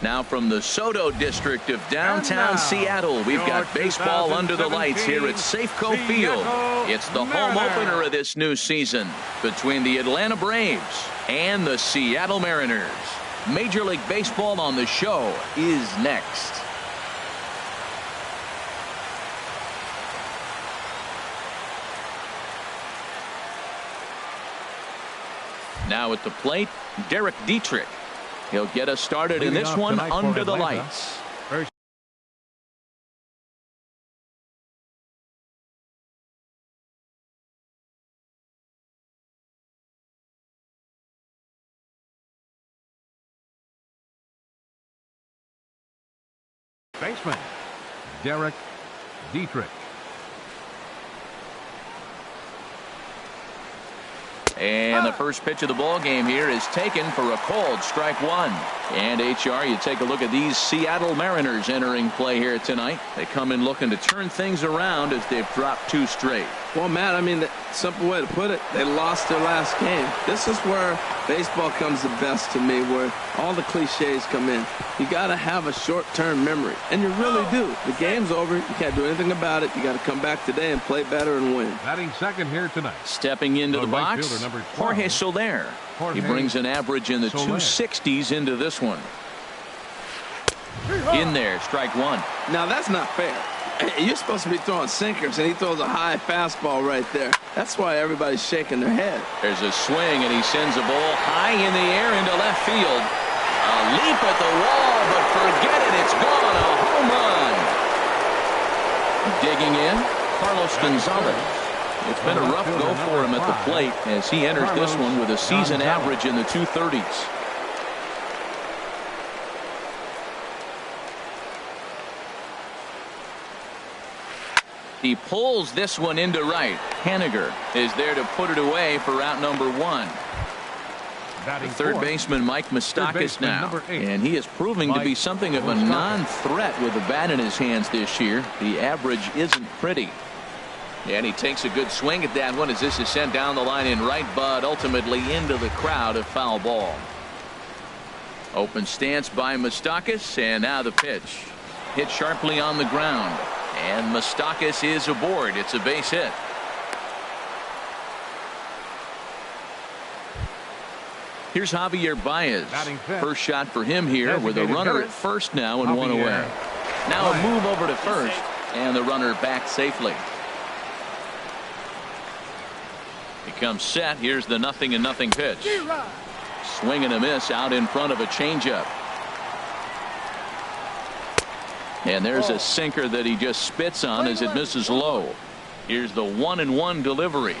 Now from the Soto district of downtown Seattle, we've got baseball under the lights here at Safeco Field. It's the home opener of this new season between the Atlanta Braves and the Seattle Mariners. Major League Baseball on the show is next. Now at the plate, Derek Dietrich. He'll get us started in this one under the lights. First. Baseman, Derek Dietrich. And the first pitch of the ball game here is taken for a called strike one. And HR, you take a look at these Seattle Mariners entering play here tonight. They come in looking to turn things around as they've dropped 2 straight. Well, Matt, I mean, the simple way to put it, they lost their last game. This is where baseball comes the best to me, where all the cliches come in. You got to have a short-term memory, and you really do. The game's over. You can't do anything about it. You got to come back today and play better and win. Batting second here tonight. Stepping into the box, Jorge Soler. He brings an average in the 260s into this one. In there, strike one. Now, that's not fair. You're supposed to be throwing sinkers, and he throws a high fastball right there. That's why everybody's shaking their head. There's a swing, and he sends a ball high in the air into left field. A leap at the wall, but forget it. It's gone. A home run. Digging in, Carlos Gonzalez. It's been a rough go for him at the plate as he enters this one with a season average in the 230s. He pulls this one into right. Haniger is there to put it away for out number 1. The third baseman, Mike Moustakas, now. And he is proving to be something of a non-threat with the bat in his hands this year. The average isn't pretty. And he takes a good swing at that one as this is sent down the line in right, but ultimately into the crowd, a foul ball. Open stance by Moustakas, and now the pitch. Hit sharply on the ground. And Moustakas is aboard. It's a base hit. Here's Javier Baez. First shot for him here with a runner at first now and one away. Now a move over to first, and the runner back safely. He comes set. Here's the 0-0 pitch. Swing and a miss out in front of a changeup. And there's a sinker that he just spits on as it misses low. Here's the 1-1 delivery.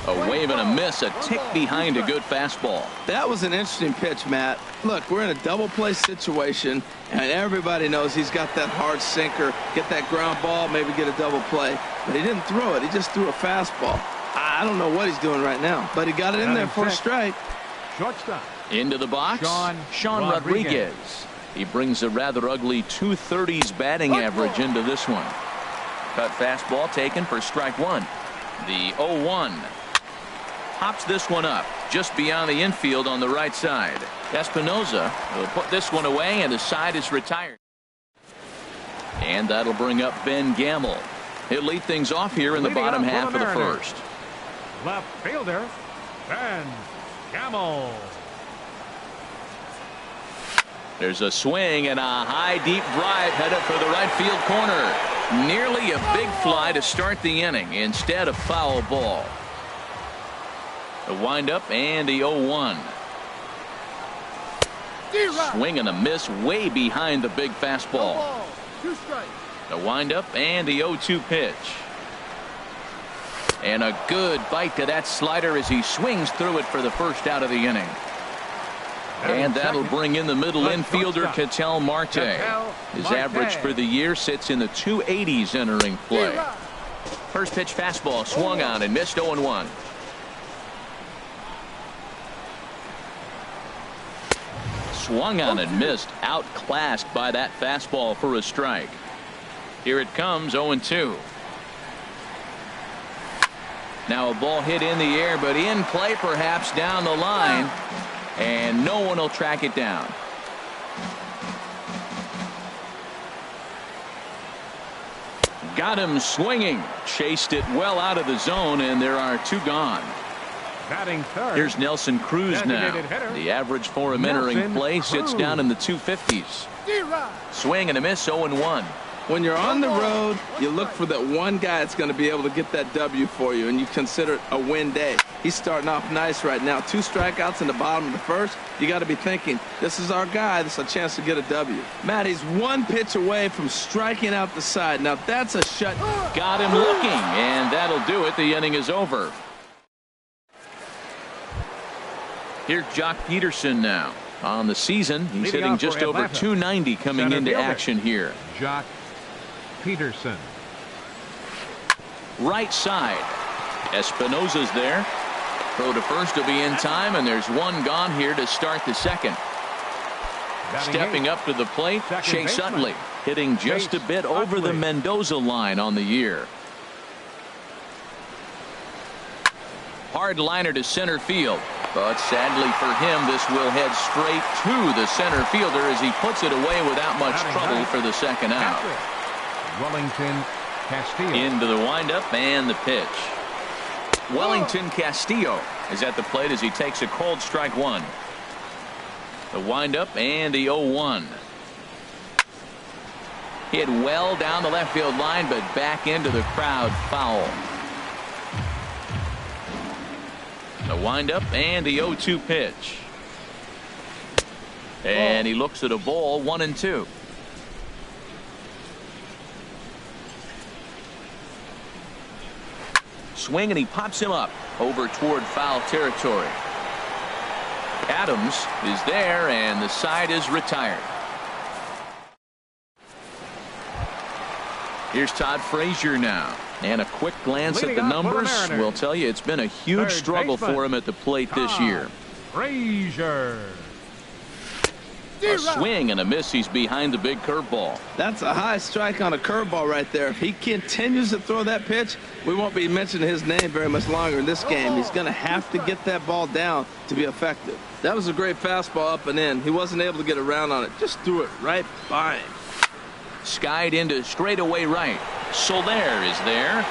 A wave and a miss, a tick behind a good fastball. That was an interesting pitch, Matt. Look, we're in a double play situation, and everybody knows he's got that hard sinker. Get that ground ball, maybe get a double play. But he didn't throw it. He just threw a fastball. I don't know what he's doing right now, but he got it in there for a strike. Shortstop. Into the box, Sean Rodriguez. He brings a rather ugly 230s batting average into this one. Cut fastball taken for strike one. The 0-1. Pops this one up just beyond the infield on the right side. Espinoza will put this one away, and the side is retired. And that'll bring up Ben Gamel. He'll lead things off here in the bottom half of the first. Left fielder, Ben Gamel. There's a swing and a high deep drive headed for the right field corner. Nearly a big fly to start the inning. Instead, a foul ball. The windup and the 0-1. Swing and a miss way behind the big fastball. The windup and the 0-2 pitch. And a good bite to that slider as he swings through it for the first out of the inning. And that'll bring in the middle infielder, Ketel Marte. His average for the year sits in the 280s entering play. First pitch fastball swung on and missed 0-1. Swung on and missed, outclassed by that fastball for a strike. Here it comes, 0-2. Now a ball hit in the air, but in play perhaps down the line. And no one will track it down. Got him swinging. Chased it well out of the zone, and there are 2 gone. Batting third. Here's Nelson Cruz now. hitter. The average for him entering Nelson play sits Cruz. down in the 250s. Swing and a miss, 0-1. When you're on the road, you look for that one guy that's going to be able to get that W for you, and you consider it a win day. He's starting off nice right now. 2 strikeouts in the bottom of the first. You got to be thinking, this is our guy. This is a chance to get a W. Matt, he's 1 pitch away from striking out the side. Now, that's a shut. Got him looking, and that'll do it. The inning is over. Here's Jock Peterson now. On the season, he's Leading hitting off for just over Atlanta. 290 coming Center into fielder. action here. Jock Peterson. Right side. Espinosa's there. Throw to first will be in time, and there's 1 gone here to start the second. Batting Stepping eighth. up to the plate, Second Chase baseman. Utley, hitting just a Chase bit over the Utley. Mendoza line on the year. Hard liner to center field, but sadly for him, this will head straight to the center fielder as he puts it away without much Batting trouble ninth. for the second out. Wellington Castillo. Into the windup and the pitch. Wellington Castillo is at the plate as he takes a cold strike 1. The windup and the 0-1. Hit well down the left field line, but back into the crowd, foul. The windup and the 0-2 pitch. And he looks at a ball, 1-2. Swing, and he pops him up over toward foul territory. Adams is there, and the side is retired. Here's Todd Frazier now. And a quick glance at Leading the off for the numbers Mariners. will tell you it's been a huge Third struggle baseman, for him at the plate this Todd year. Frazier. A swing and a miss. He's behind the big curveball. That's a high strike on a curveball right there. If he continues to throw that pitch, we won't be mentioning his name very much longer in this game. He's going to have to get that ball down to be effective. That was a great fastball up and in. He wasn't able to get around on it. Just threw it right by him. Skied into straightaway right. Soler is there.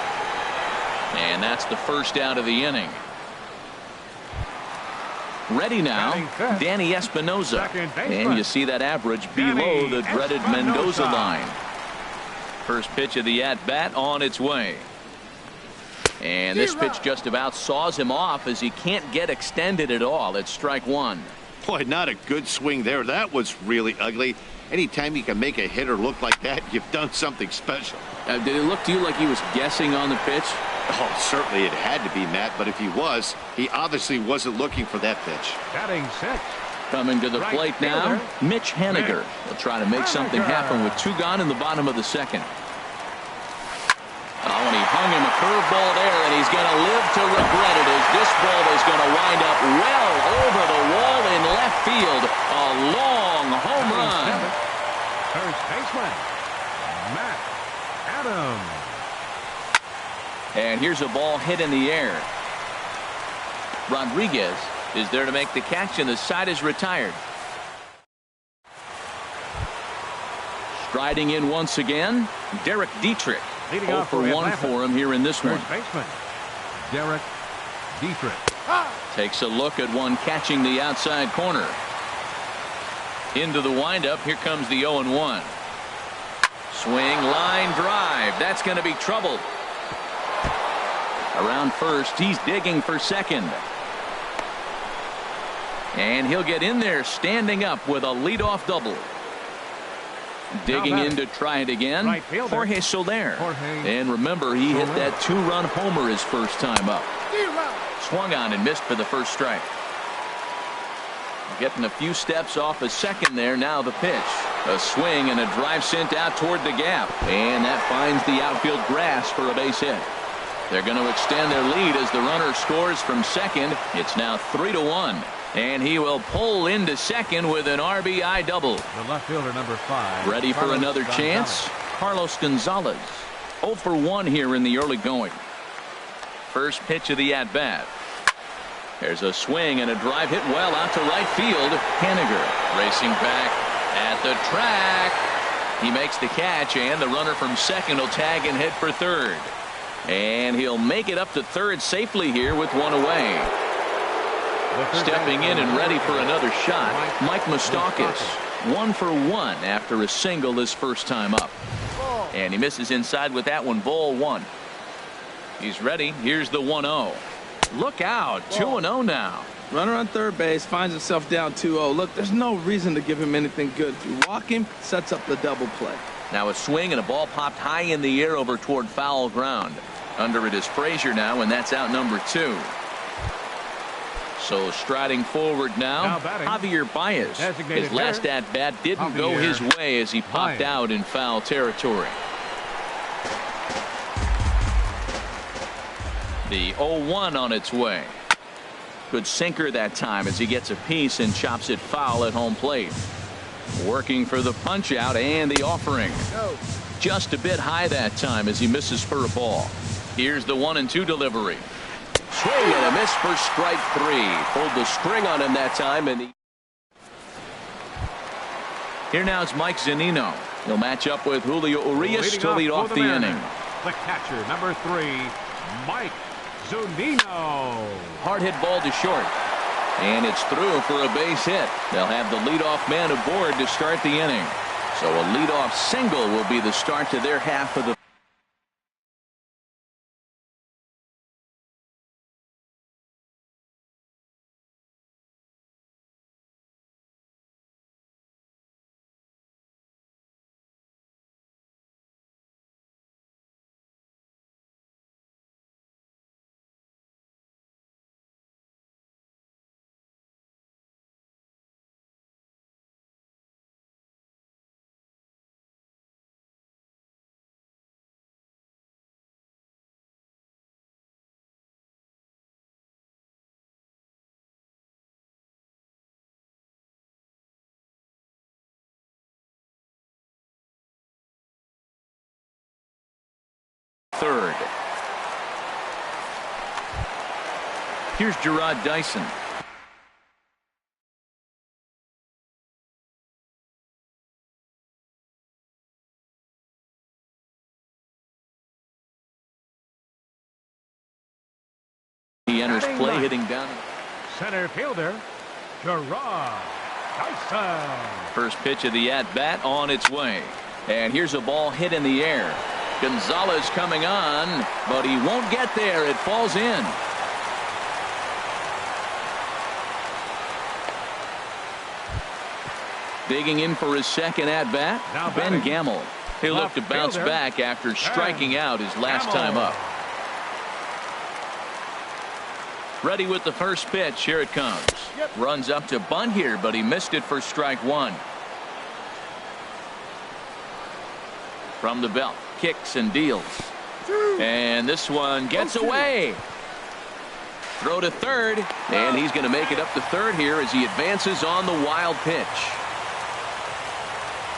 And that's the first out of the inning. Ready now, Batting fifth. Danny Espinosa. Second baseman. And you see that average below Danny the dreaded Espinosa. Mendoza line. First pitch of the at-bat on its way. And this pitch just about saws him off as he can't get extended at all. It's strike 1. Boy, not a good swing there. That was really ugly. Anytime you can make a hitter look like that, you've done something special. Did it look to you like he was guessing on the pitch? Oh, certainly it had to be, Matt, but if he was, he obviously wasn't looking for that pitch. Batting 6. Coming to the Right plate now, fielder. Mitch Haniger. He'll try to make something happen with 2 gone in the bottom of the second. Oh, and he hung him a curveball there, and he's going to live to regret it as this ball is going to wind up well over the wall in left field. A long home run. First baseman Matt Adams. And here's a ball hit in the air. Rodriguez is there to make the catch, and the side is retired. Striding in once again, Derek Dietrich. Leading 0 off for for 1 Atlanta. for him here in this one. First baseman Derek Dietrich. Takes a look at one catching the outside corner. Into the windup. Here comes the 0-1. Swing, line drive. That's going to be trouble. Around first, he's digging for second. And he'll get in there standing up with a leadoff double. Digging Now in to try it again, right fielder, Jorge Soler. Jorge And remember, he hit Soler. that 2-run homer his first time up. Swung on and missed for the first strike. Getting a few steps off a second there. Now the pitch. A swing and a drive sent out toward the gap. And that finds the outfield grass for a base hit. They're going to extend their lead as the runner scores from second. It's now 3-1. And he will pull into second with an RBI double. The left fielder, number 5. Ready for Carlos another Gonzalez. chance? Carlos Gonzalez. 0 for 1 here in the early going. First pitch of the at-bat. There's a swing and a drive hit well out to right field. Haniger racing back at the track. He makes the catch, and the runner from second will tag and head for third. And he'll make it up to third safely here with one away. Stepping in and ready for another shot, Mike Moustakas. 1 for 1 after a single his first time up. And he misses inside with that one. Ball 1. He's ready. Here's the 1-0. Look out. 2-0 now. Runner on third base finds himself down 2-0. Look, there's no reason to give him anything good. If you walk him, sets up the double play. Now a swing and a ball popped high in the air over toward foul ground. Under it is Frazier now, and that's out number 2. So striding forward now Javier Baez. His last at bat didn't go his way as he popped out in foul territory. The 0-1 on its way. Good sinker that time as he gets a piece and chops it foul at home plate. Working for the punch out and the offering. Just a bit high that time as he misses for a ball. Here's the 1-2 delivery. Swing and a miss for strike 3. Pulled the string on him that time. And here now is Mike Zunino. He'll match up with Julio Urias to lead off the inning. The catcher, number 3, Mike Zunino. Hard hit ball to short. And it's through for a base hit. They'll have the leadoff man aboard to start the inning. So a leadoff single will be the start to their half of the third. Here's Gerard Dyson. He enters play hitting down. Center fielder, Gerard Dyson. First pitch of the at-bat on its way. And here's a ball hit in the air. Gonzalez coming on, but he won't get there. It falls in. Digging in for his second at-bat, Ben Gamel. He'll look to bounce back after striking out his last time up. Ready with the first pitch. Here it comes. Runs up to bunt here, but he missed it for strike 1. From the belt. Kicks and deals. And this one gets away. Throw to third. And he's going to make it up to third here as he advances on the wild pitch.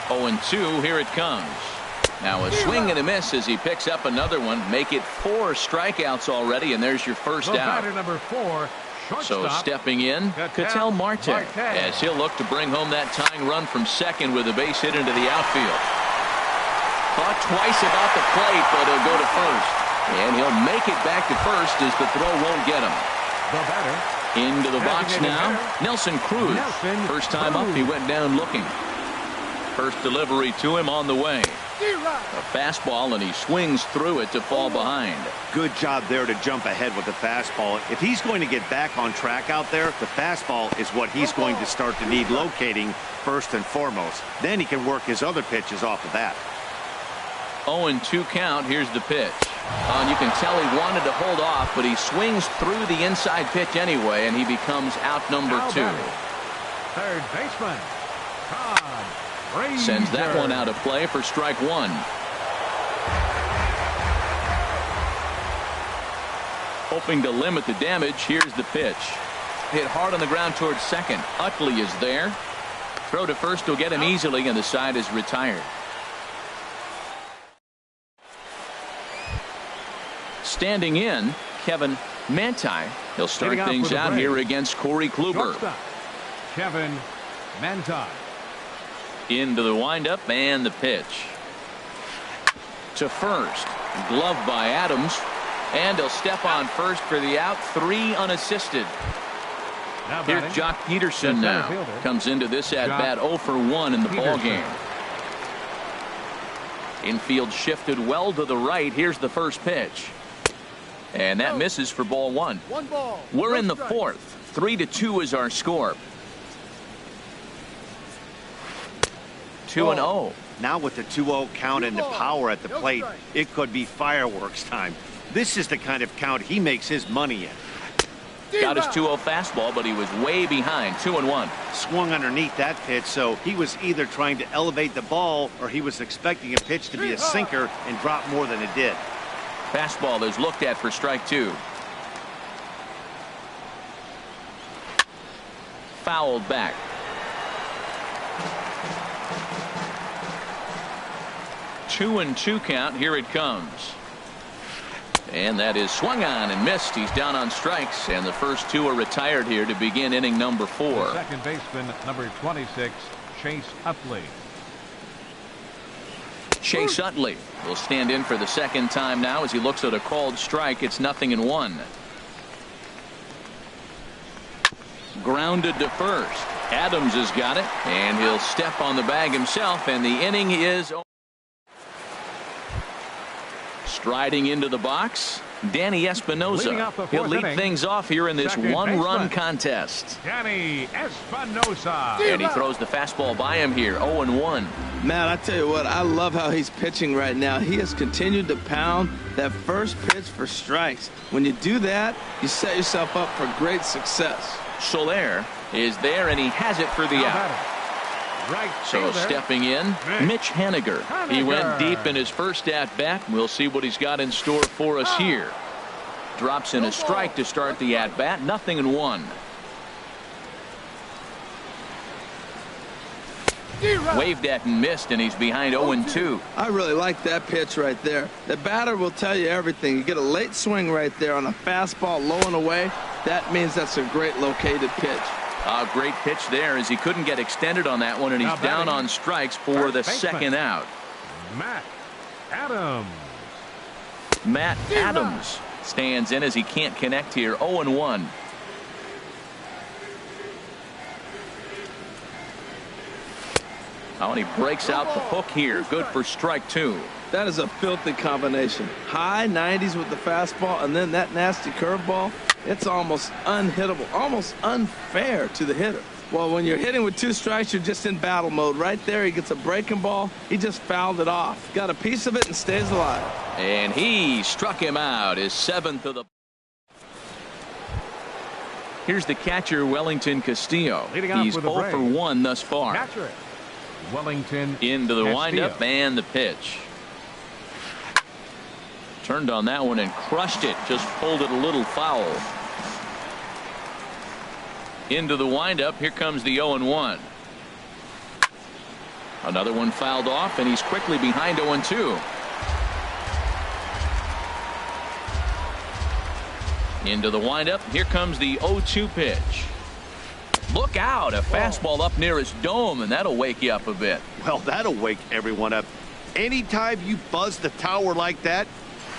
0-2. Here it comes. Now a swing and a miss as he picks up another one. Make it 4 strikeouts already. And there's your first out. Number 4, so stepping in, Ketel Marte as he'll look to bring home that tying run from second with a base hit into the outfield. Thought twice about the plate, but he'll go to first. And he'll make it back to first as the throw won't get him. The batter. Into the box now, Nelson Cruz. First time up, he went down looking. First delivery to him on the way. A fastball, and he swings through it to fall behind. Good job there to jump ahead with the fastball. If he's going to get back on track out there, the fastball is what he's going to start to need locating first and foremost. Then he can work his other pitches off of that. 0-2 count. Here's the pitch. And you can tell he wanted to hold off, but he swings through the inside pitch anyway, and he becomes out number 2. Third baseman, Todd Frazier. Sends that one out of play for strike 1. Hoping to limit the damage. Here's the pitch. Hit hard on the ground towards second. Utley is there. Throw to first will get him easily, and the side is retired. Standing in, Kevin Manti. He'll start things out here against Corey Kluber. Kevin Manti. Into the windup and the pitch. To first. Gloved by Adams. And he'll step on first for the out. 3 unassisted. Here's Jock Peterson now. Comes into this at bat 0 for 1 in the ball game. Infield shifted well to the right. Here's the first pitch. And that misses for ball 1. We're in the 4th. 3-2 is our score. 2-0. Now with the 2-0 count and the power at the plate, it could be fireworks time. This is the kind of count he makes his money in. Got his 2-0 fastball, but he was way behind. 2-1. Swung underneath that pitch, so he was either trying to elevate the ball or he was expecting a pitch to be a sinker and drop more than it did. Fastball is looked at for strike 2. Fouled back. Two and 2 count. Here it comes. And that is swung on and missed. He's down on strikes, and the first 2 are retired here to begin inning number 4. The second baseman, number 26, Chase Utley. Chase Utley will stand in for the second time now as he looks at a called strike. It's 0-1. Grounded to first. Adams has got it, and he'll step on the bag himself, and the inning is over. Striding into the box, Danny Espinosa. He'll lead things off here in this one-run contest. Danny Espinosa. And he throws the fastball by him here. 0-1. Man, I tell you what, I love how he's pitching right now. He has continued to pound that first pitch for strikes. When you do that, you set yourself up for great success. Soler is there, and he has it for the out. Right so fielder. Stepping in, Mitch Haniger. He went deep in his first at-bat. We'll see what he's got in store for us here. Drops in a strike to start the at-bat. 0-1. Waved at and missed, and he's behind 0-2. I really like that pitch right there. The batter will tell you everything. You get a late swing right there on a fastball low and away. That means that's a great located pitch. A great pitch there as he couldn't get extended on that one, and he's down on strikes for the second out. Matt Adams. Matt Adams stands in as he can't connect here. 0-1. Oh, and he breaks out the hook here. Good for strike 2. That is a filthy combination. High 90s with the fastball, and then that nasty curveball. It's almost unhittable, almost unfair to the hitter. Well, when you're hitting with 2 strikes, you're just in battle mode. Right there, he gets a breaking ball. He just fouled it off. Got a piece of it and stays alive. And he struck him out. His 7th of the. Here's the catcher, Wellington Castillo. He's 0 for 1 thus far. Catcher it. Wellington into the Castillo. windup and the pitch. Turned on that one and crushed it. Just pulled it a little foul. Into the windup. Here comes the 0-1. Another one fouled off, and he's quickly behind 0-2. Into the windup. Here comes the 0-2 pitch. Look out. A fastball up near his dome, and that'll wake you up a bit. Well, that'll wake everyone up. Anytime you buzz the tower like that,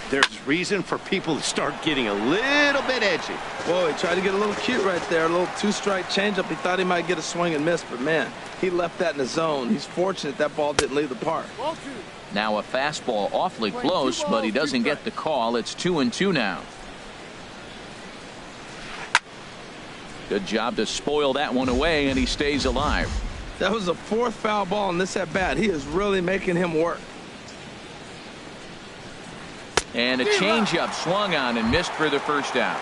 there's reason for people to start getting a little bit edgy. Whoa, he tried to get a little cute right there. A little 2-strike changeup. He thought he might get a swing and miss, but man, he left that in the zone. He's fortunate that ball didn't leave the park. Now a fastball awfully close, but he doesn't get the call. It's 2-2 now. Good job to spoil that one away, and he stays alive. That was the 4th foul ball in this at bat. He is really making him work. And a changeup swung on and missed for the first out.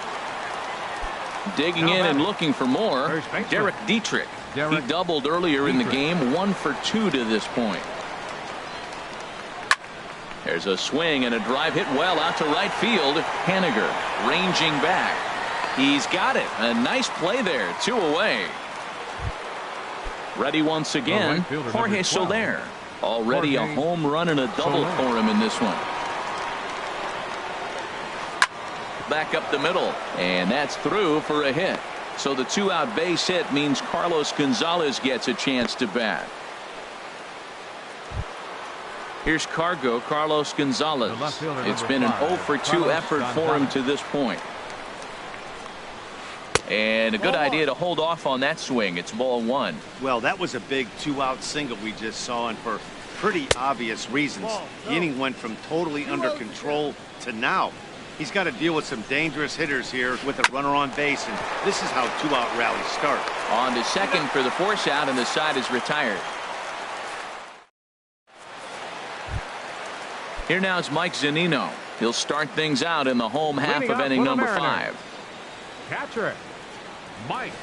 Digging in and looking for more, Derek Dietrich. He doubled earlier in the game, 1 for 2 to this point. There's a swing and a drive hit well out to right field. Haniger ranging back. He's got it. A nice play there. 2 away. Ready once again, Jorge Soler. Already a home run and a double for him in this one. Back up the middle, and that's through for a hit. So the 2-out base hit means Carlos Gonzalez gets a chance to bat. Here's Carlos Gonzalez. It's been an 0 for 2 effort for him to this point. And a good idea to hold off on that swing. It's ball 1. Well, that was a big 2-out single we just saw, and for pretty obvious reasons. The inning went from totally under control to now. He's got to deal with some dangerous hitters here with a runner on base, and this is how 2-out rallies start. On to second for the force out, and the side is retired. Here now is Mike Zunino. He'll start things out in the home half of inning number 5. Catcher, Mike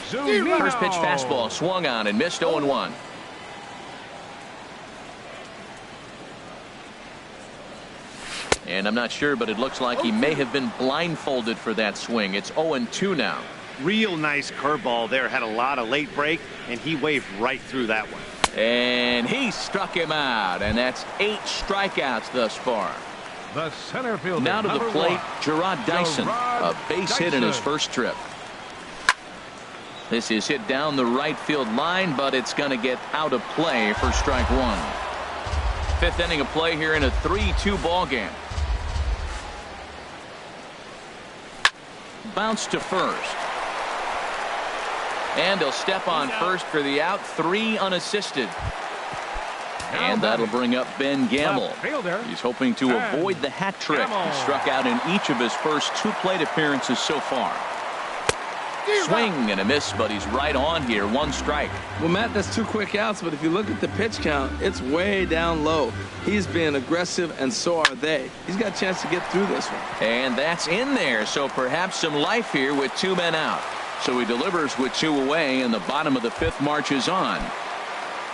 Zunino. First pitch fastball swung on and missed 0-1. And I'm not sure, but it looks like he may have been blindfolded for that swing. It's 0-2 now. Real nice curveball there. Had a lot of late break, and he waved right through that one. And he struck him out, and that's 8 strikeouts thus far. The center fielder. Now to the plate, Gerard Dyson, a base hit in his first trip. This is hit down the right field line, but it's going to get out of play for strike 1. 5th inning of play here in a 3-2 ball game. Bounce to first. And he'll step on first for the out. 3 unassisted. And that'll bring up Ben Gamble. He's hoping to avoid the hat trick. He struck out in each of his first 2 plate appearances so far. Swing and a miss, but he's right on here. 1 strike. Well, Matt, that's 2 quick outs, but if you look at the pitch count, it's way down low. He's being aggressive, and so are they. He's got a chance to get through this one. And that's in there, so perhaps some life here with 2 men out. So he delivers with 2 away, and the bottom of the 5th marches on.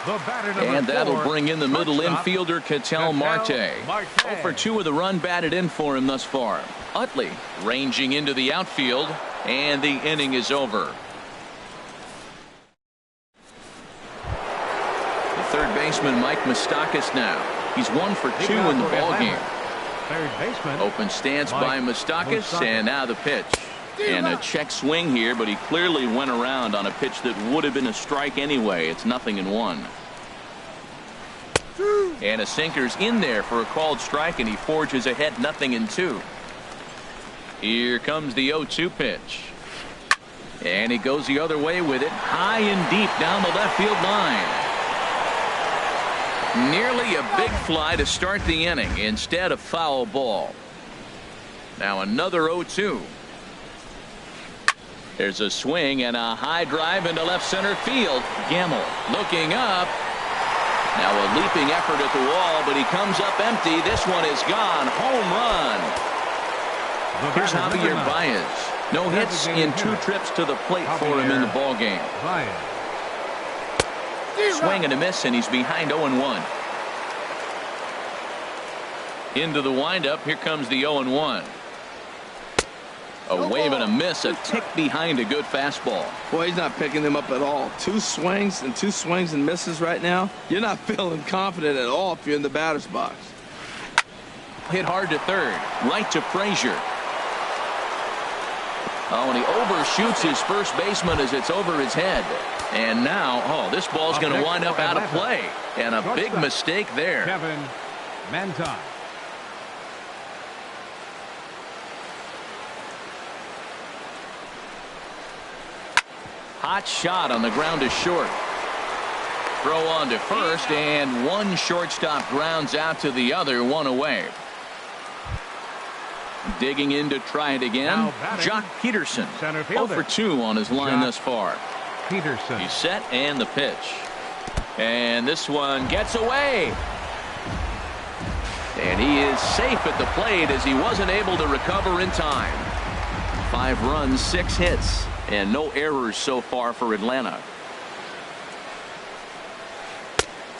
And that'll bring in the middle infielder, Ketel Marte. 0 for 2 with a run batted in for him thus far. Utley ranging into the outfield, and the inning is over. The third baseman, Mike Moustakas now. He's 1 for 2 in the ballgame. Third baseman. Open stance by Moustakas, and now the pitch. And a check swing here, but he clearly went around on a pitch that would have been a strike anyway. It's 0-1. And a sinker's in there for a called strike, and he forges ahead 0-2. Here comes the 0-2 pitch. And he goes the other way with it, high and deep down the left field line. Nearly a big fly to start the inning. Instead, a foul ball. Now another 0-2. There's a swing and a high drive into left center field. Gamble looking up. Now a leaping effort at the wall, but he comes up empty. This one is gone. Home run. Here's Javier Baez. No hits in 2 trips to the plate for him in the ball game. Swing and a miss, and he's behind 0-1. Into the windup. Here comes the 0-1. A wave and a miss, a tick behind a good fastball. Boy, he's not picking them up at all. 2 swings and misses right now. You're not feeling confident at all if you're in the batter's box. Hit hard to third, right to Frazier. Oh, and he overshoots his first baseman as it's over his head. And now, oh, this ball's going to wind up out of play. And a big mistake there. Kevin Manton. Hot shot on the ground to short. Throw on to first, and 1 shortstop grounds out to the other, 1 away. Digging in to try it again. Jock Peterson. 0 for 2 on his line thus far. Peterson. He's set, and the pitch. And this one gets away. And he is safe at the plate as he wasn't able to recover in time. 5 runs, 6 hits. And no errors so far for Atlanta.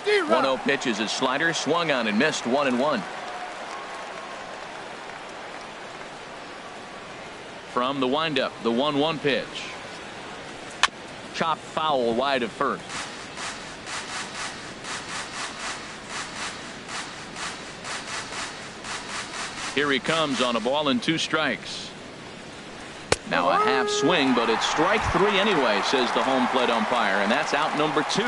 1-0 pitch is a slider, swung on and missed, 1-1. From the windup, the 1-1 pitch. Chop foul wide of first. Here he comes on a ball and 2 strikes. Now a half swing, but it's strike 3 anyway, says the home plate umpire, and that's out number 2.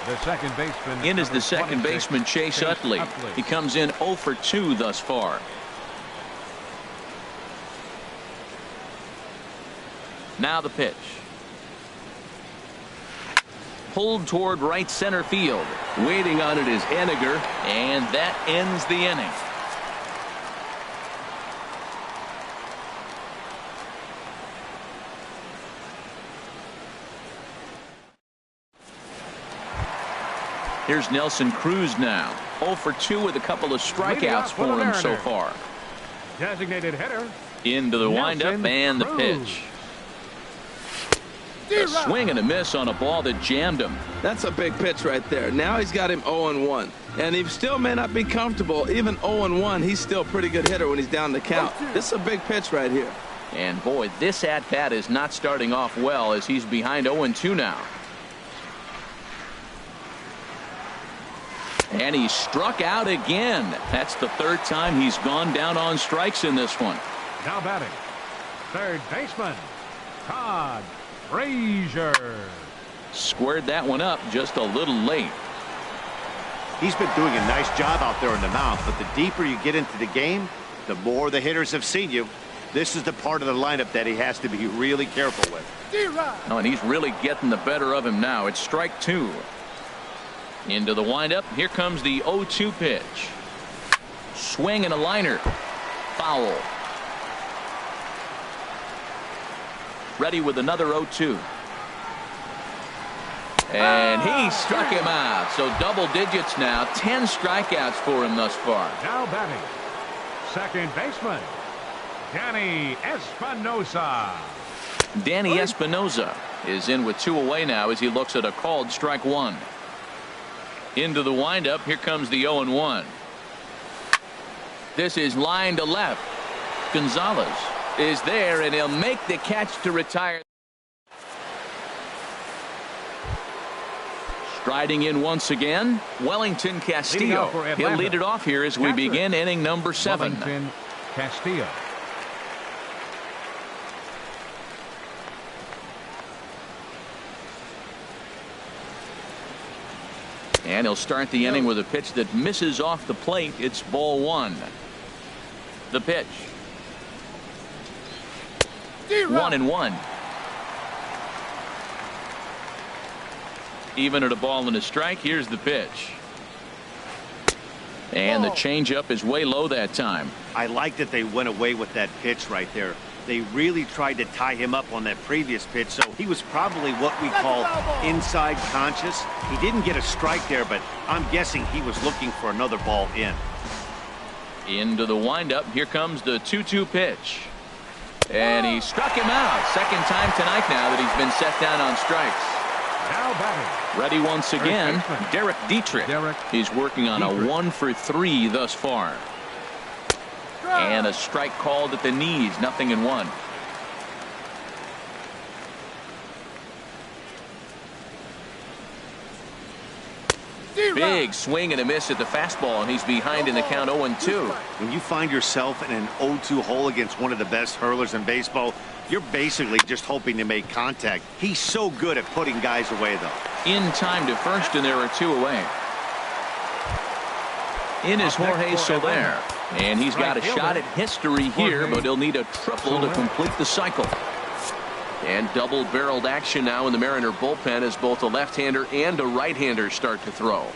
The second baseman. In is the number second 26, baseman, Chase Utley. He comes in 0 for 2 thus far. Now the pitch. Pulled toward right center field. Waiting on it is Henniger, and that ends the inning. Here's Nelson Cruz now. 0 for 2 with a couple of strikeouts for him so far. Designated hitter. Into the windup and the pitch. A swing and a miss on a ball that jammed him. That's a big pitch right there. Now he's got him 0-1. And he still may not be comfortable. Even 0-1, he's still a pretty good hitter when he's down the count. This is a big pitch right here. And boy, this at-bat is not starting off well as he's behind 0-2 now. And he struck out again. That's the third time he's gone down on strikes in this one. Now batting, third baseman, Todd Frazier. Squared that one up just a little late. He's been doing a nice job out there in the mound, but the deeper you get into the game, the more the hitters have seen you. This is the part of the lineup that he has to be really careful with. Oh, and he's really getting the better of him now. It's strike 2. Into the windup. Here comes the 0-2 pitch. Swing and a liner. Foul. Ready with another 0-2. And he struck him out. So double digits now. 10 strikeouts for him thus far. Now batting, second baseman, Danny Espinosa. Danny Espinosa is in with 2 away now as he looks at a called strike 1. Into the windup. Here comes the 0-1. This is line to left. Gonzalez is there, and he'll make the catch to retire. Striding in once again, Wellington Castillo. He'll lead it off here as we begin inning number 7. Wellington Castillo. And he'll start the inning with a pitch that misses off the plate. It's ball 1. The pitch. 1-1. Even at a ball and a strike. Here's the pitch. And the changeup is way low that time. I like that they went away with that pitch right there. They really tried to tie him up on that previous pitch, so he was probably what we call inside conscious. He didn't get a strike there, but I'm guessing he was looking for another ball in. Into the windup. Here comes the 2-2 pitch. And he struck him out. Second time tonight now that he's been set down on strikes. Now batting, Ready once again, Derek Dietrich. He's working on a 1 for 3 thus far. And a strike called at the knees. 0-1. Big swing and a miss at the fastball, and he's behind in the count 0-2. When you find yourself in an 0-2 hole against one of the best hurlers in baseball, you're basically just hoping to make contact. He's so good at putting guys away, though. In time to first, and there are 2 away. In is Jorge Soler. And he's got a shot at history here, but he'll need a triple to complete the cycle. And double-barreled action now in the Mariner bullpen as both a left-hander and a right-hander start to throw.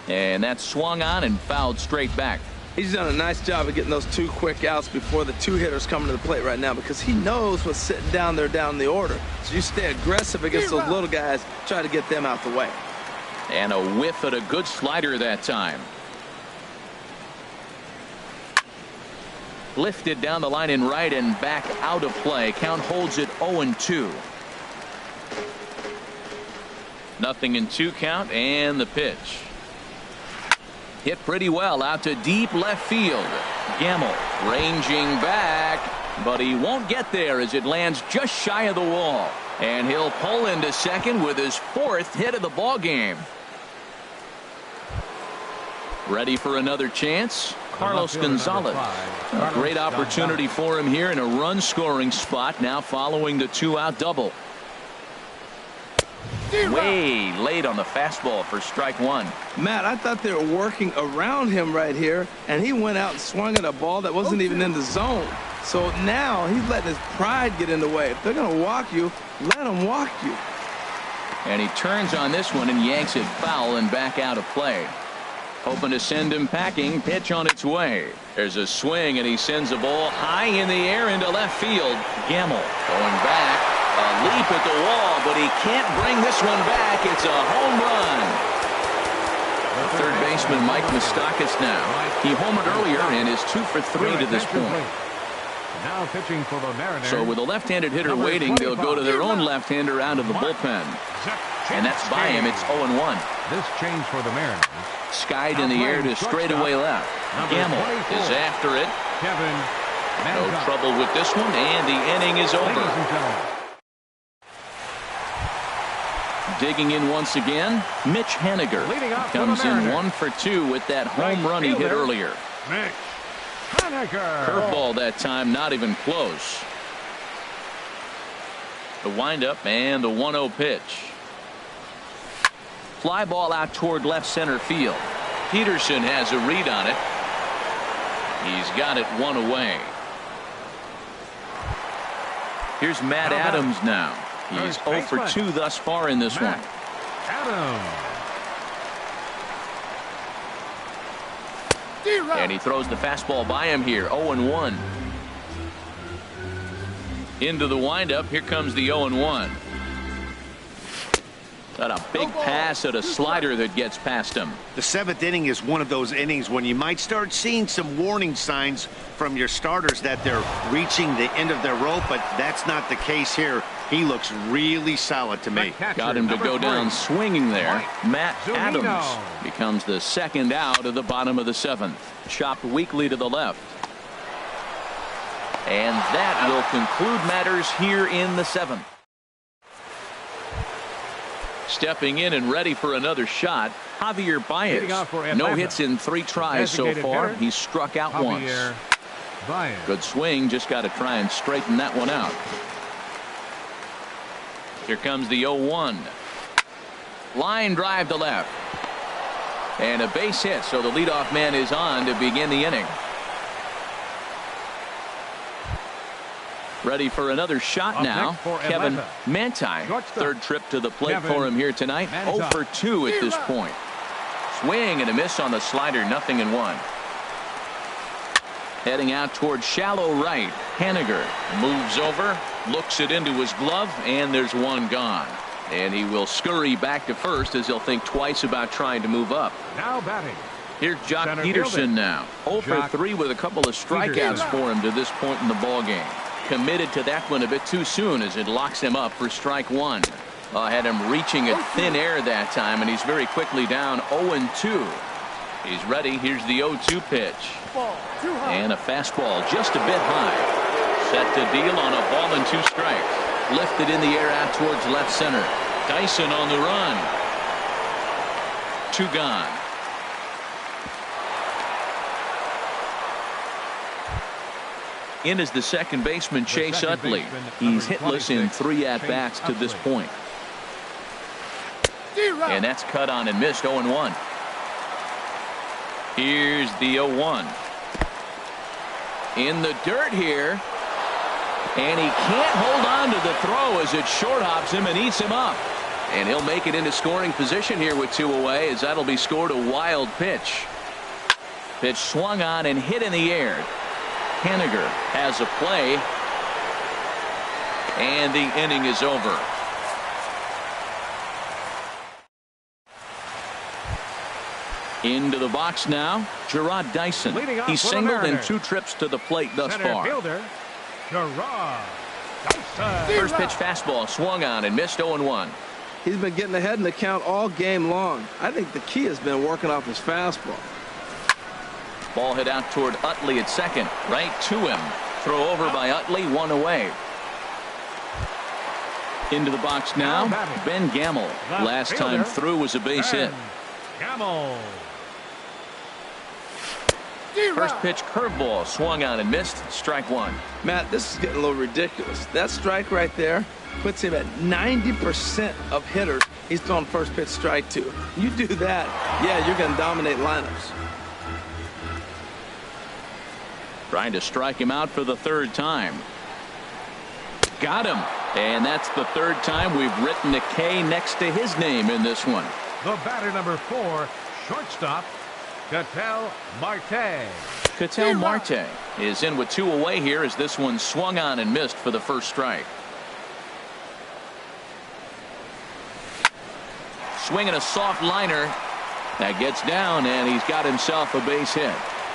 And that's swung on and fouled straight back. He's done a nice job of getting those 2 quick outs before the 2 hitters come to the plate right now, because he knows what's sitting down there down the order. So you stay aggressive against those little guys, try to get them out the way. And a whiff at a good slider that time. Lifted down the line in right and back out of play. Count holds it 0-2. 0-2 count, and the pitch. Hit pretty well out to deep left field. Gamble ranging back, but he won't get there as it lands just shy of the wall. And he'll pull into second with his 4th hit of the ball game. Ready for another chance? Carlos Gonzalez. A great opportunity for him here in a run-scoring spot now following the 2-out double. way late on the fastball for strike one. Matt, I thought they were working around him right here, and he went out and swung at a ball that wasn't even in the zone. So now he's letting his pride get in the way. If they're going to walk you, let them walk you. And he turns on this one and yanks it foul and back out of play. Hoping to send him packing. Pitch on its way. There's a swing, and he sends the ball high in the air into left field. Gamble going back. A leap at the wall, but he can't bring this one back. It's a home run. Third baseman Mike Moustakas now. He homered earlier and is 2 for 3 to this point. Now pitching for the Mariners. So with a left-handed hitter waiting, they'll go to their own left-hander out of the bullpen. And that's by him. It's 0-1. This change for the Mariners. Skied in the air to straightaway left. Gamble is after it. No trouble with this one, and the inning is over. Digging in once again, Mitch Haniger comes in 1 for 2 with that home run he hit earlier. Mitch Haniger. Curveball that time, not even close. The windup and the 1-0 pitch. Fly ball out toward left center field. Peterson has a read on it. He's got it 1 away. Here's Matt Adams now. He's 0 for 2 thus far in this one. And he throws the fastball by him here. 0-1. Into the windup. Here comes the 0-1. Got a big pass at a slider that gets past him. The 7th inning is one of those innings when you might start seeing some warning signs from your starters that they're reaching the end of their rope, but that's not the case here. He looks really solid to me. Got him to go down swinging there. Matt Adams becomes the second out of the bottom of the 7th. Chopped weakly to the left. And that will conclude matters here in the 7th. Stepping in and ready for another shot, Javier Baez. No hits in 3 tries so far. He's struck out once. Good swing. Just got to try and straighten that one out. Here comes the 0-1. Line drive to left. And a base hit, so the leadoff man is on to begin the inning. Ready for another shot now. Kevin Manti. 3rd trip to the plate for him here tonight. 0 for 2 at this point. Swing and a miss on the slider. 0-1. Heading out towards shallow right. Haniger moves over, looks it into his glove, and there's one gone. And he will scurry back to first as he'll think twice about trying to move up. Now batting. Here's Jock Peterson now. 0 for 3 with a couple of strikeouts for him to this point in the ballgame. Committed to that one a bit too soon as it locks him up for strike 1. Had him reaching at thin air that time, and he's very quickly down 0-2. He's ready. Here's the 0-2 pitch. And a fastball just a bit high. Set to deal on a ball and 2 strikes. Lifted in the air out towards left center. Dyson on the run. 2 gone. In is the second baseman Chase Utley. He's hitless in 3 at-bats to this point. And that's cut on and missed. 0-1. Here's the 0-1. In the dirt here. And he can't hold on to the throw as it short hops him and eats him up. And he'll make it into scoring position here with 2 away as that'll be scored a wild pitch. Pitch swung on and hit in the air. Haniger has a play. And the inning is over. Into the box now, Gerard Dyson. He's singled in 2 trips to the plate thus far. First pitch fastball swung on and missed. 0-1. He's been getting ahead in the count all game long. I think the key has been working off his fastball. Ball hit out toward Utley at second. Right to him. Throw over by Utley. 1 away. Into the box now, Ben Gamble. Last time through was a base hit. Gamble. First pitch curveball swung on and missed. Strike 1. Matt, this is getting a little ridiculous. That strike right there puts him at 90% of hitters he's throwing first pitch strike to. You do that, yeah, you're going to dominate lineups. Trying to strike him out for the third time. Got him. And that's the third time we've written a K next to his name in this one. The batter number 4, shortstop, Ketel Marte. Ketel Marte is in with 2 away here as this one swung on and missed for the first strike. Swinging a soft liner. That gets down, and he's got himself a base hit.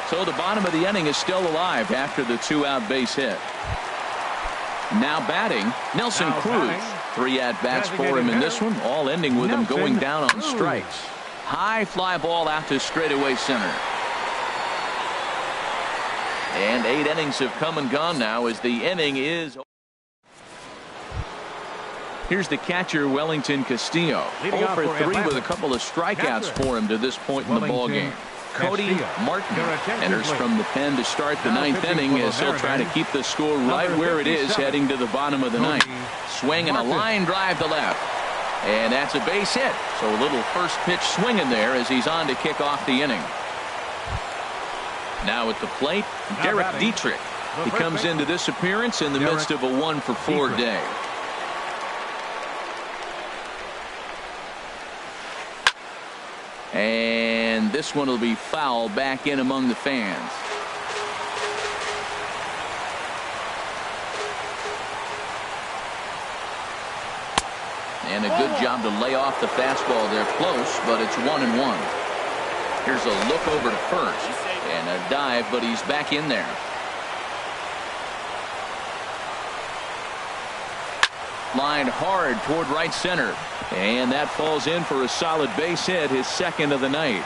So the bottom of the inning is still alive after the 2-out base hit. Now batting, Nelson Cruz. 3 at-bats for him in this one, all ending with him going down on strikes. High fly ball out to straightaway center. And 8 innings have come and gone now as the inning is. Here's the catcher, Wellington Castillo. 0 for 3 with a couple of strikeouts for him to this point in the ballgame. Cody Martin enters from the pen to start the 9th inning as he'll try to keep the score right where it is heading to the bottom of the 9th. Swing and a line drive to left. And that's a base hit. So a little first pitch swinging there as he's on to kick off the inning. Now at the plate, Derek Dietrich. He comes into this appearance in the midst of a 1 for 4 day. And this one will be foul back in among the fans. And a good job to lay off the fastball there close, but it's 1-1. Here's a look over to first and a dive, but he's back in there. Lined hard toward right center. And that falls in for a solid base hit, his second of the night.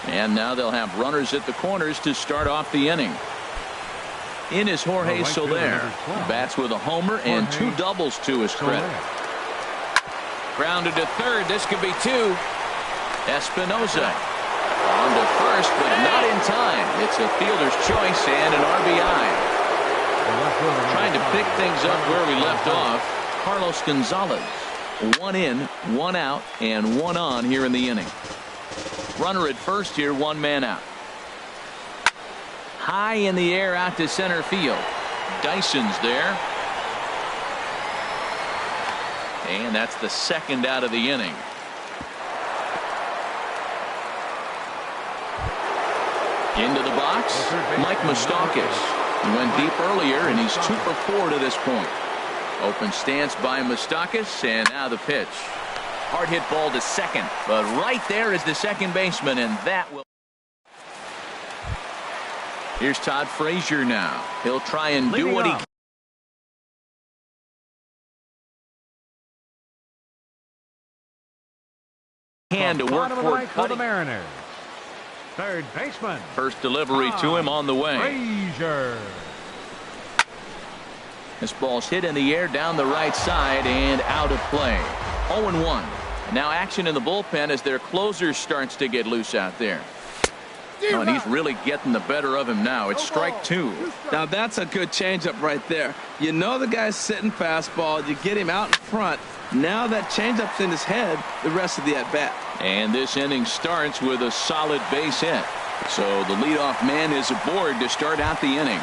And now they'll have runners at the corners to start off the inning. In is Jorge Soler. Bats with a homer and 2 doubles to his credit. Grounded to third. This could be 2. Espinosa on to first, but not in time. It's a fielder's choice and an RBI. Trying to pick things up where we left off. Carlos Gonzalez. 1 in, 1 out, and 1 on here in the inning. Runner at first here, 1 man out. High in the air out to center field. Dyson's there. And that's the second out of the inning. Into the box, Mike Moustakas. He went deep earlier, and he's 2 for 4 to this point. Open stance by Moustakas, and now the pitch. Hard hit ball to second, but right there is the second baseman, and that will. Here's Todd Frazier now. He'll try and do what he can to work for the Mariners. Third baseman. First delivery to him on the way. Frazier. This ball's hit in the air down the right side and out of play. 0-1. Now action in the bullpen as their closer starts to get loose out there. Oh, and he's really getting the better of him now. It's strike 2. Now that's a good changeup right there. You know the guy's sitting fastball. You get him out in front. Now that changeup's in his head the rest of the at-bat. And this inning starts with a solid base hit. So the leadoff man is aboard to start out the inning.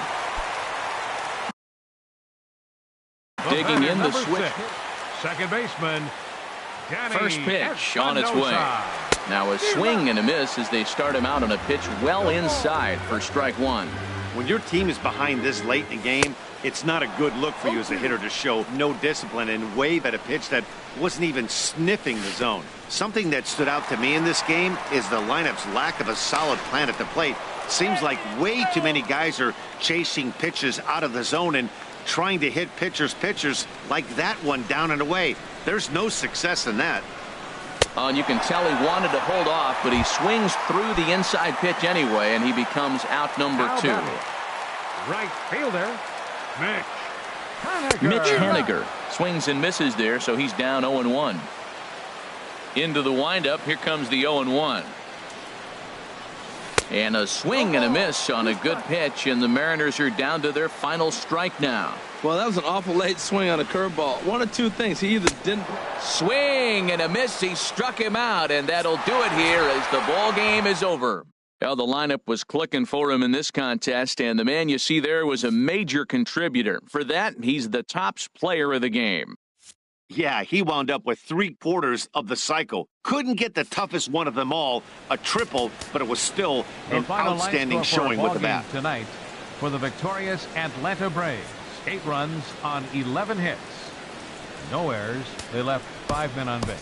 Digging in the switch. 6, second baseman. First pitch on its way. Now a swing and a miss as they start him out on a pitch well inside for strike 1. When your team is behind this late in the game, it's not a good look for you as a hitter to show no discipline and wave at a pitch that wasn't even sniffing the zone. Something that stood out to me in this game is the lineup's lack of a solid plan at the plate. Seems like way too many guys are chasing pitches out of the zone and trying to hit pitchers like that one down and away. There's no success in that. And you can tell he wanted to hold off, but he swings through the inside pitch anyway, and he becomes out number 2. Right fielder, Mitch Haniger swings and misses there, so he's down 0-1. Into the windup, here comes the 0-1. And a swing and a miss on a good pitch, and the Mariners are down to their final strike now. Well, that was an awful late swing on a curveball. One of two things. He either didn't. Swing and a miss. He struck him out, and that'll do it here as the ball game is over. Well, the lineup was clicking for him in this contest, and the man you see there was a major contributor. For that, he's the tops player of the game. Yeah, he wound up with 3/4 of the cycle. Couldn't get the toughest one of them all, a triple, but it was still an outstanding showing with the bat. Tonight for the victorious Atlanta Braves. 8 runs on 11 hits. No errors. They left 5 men on base.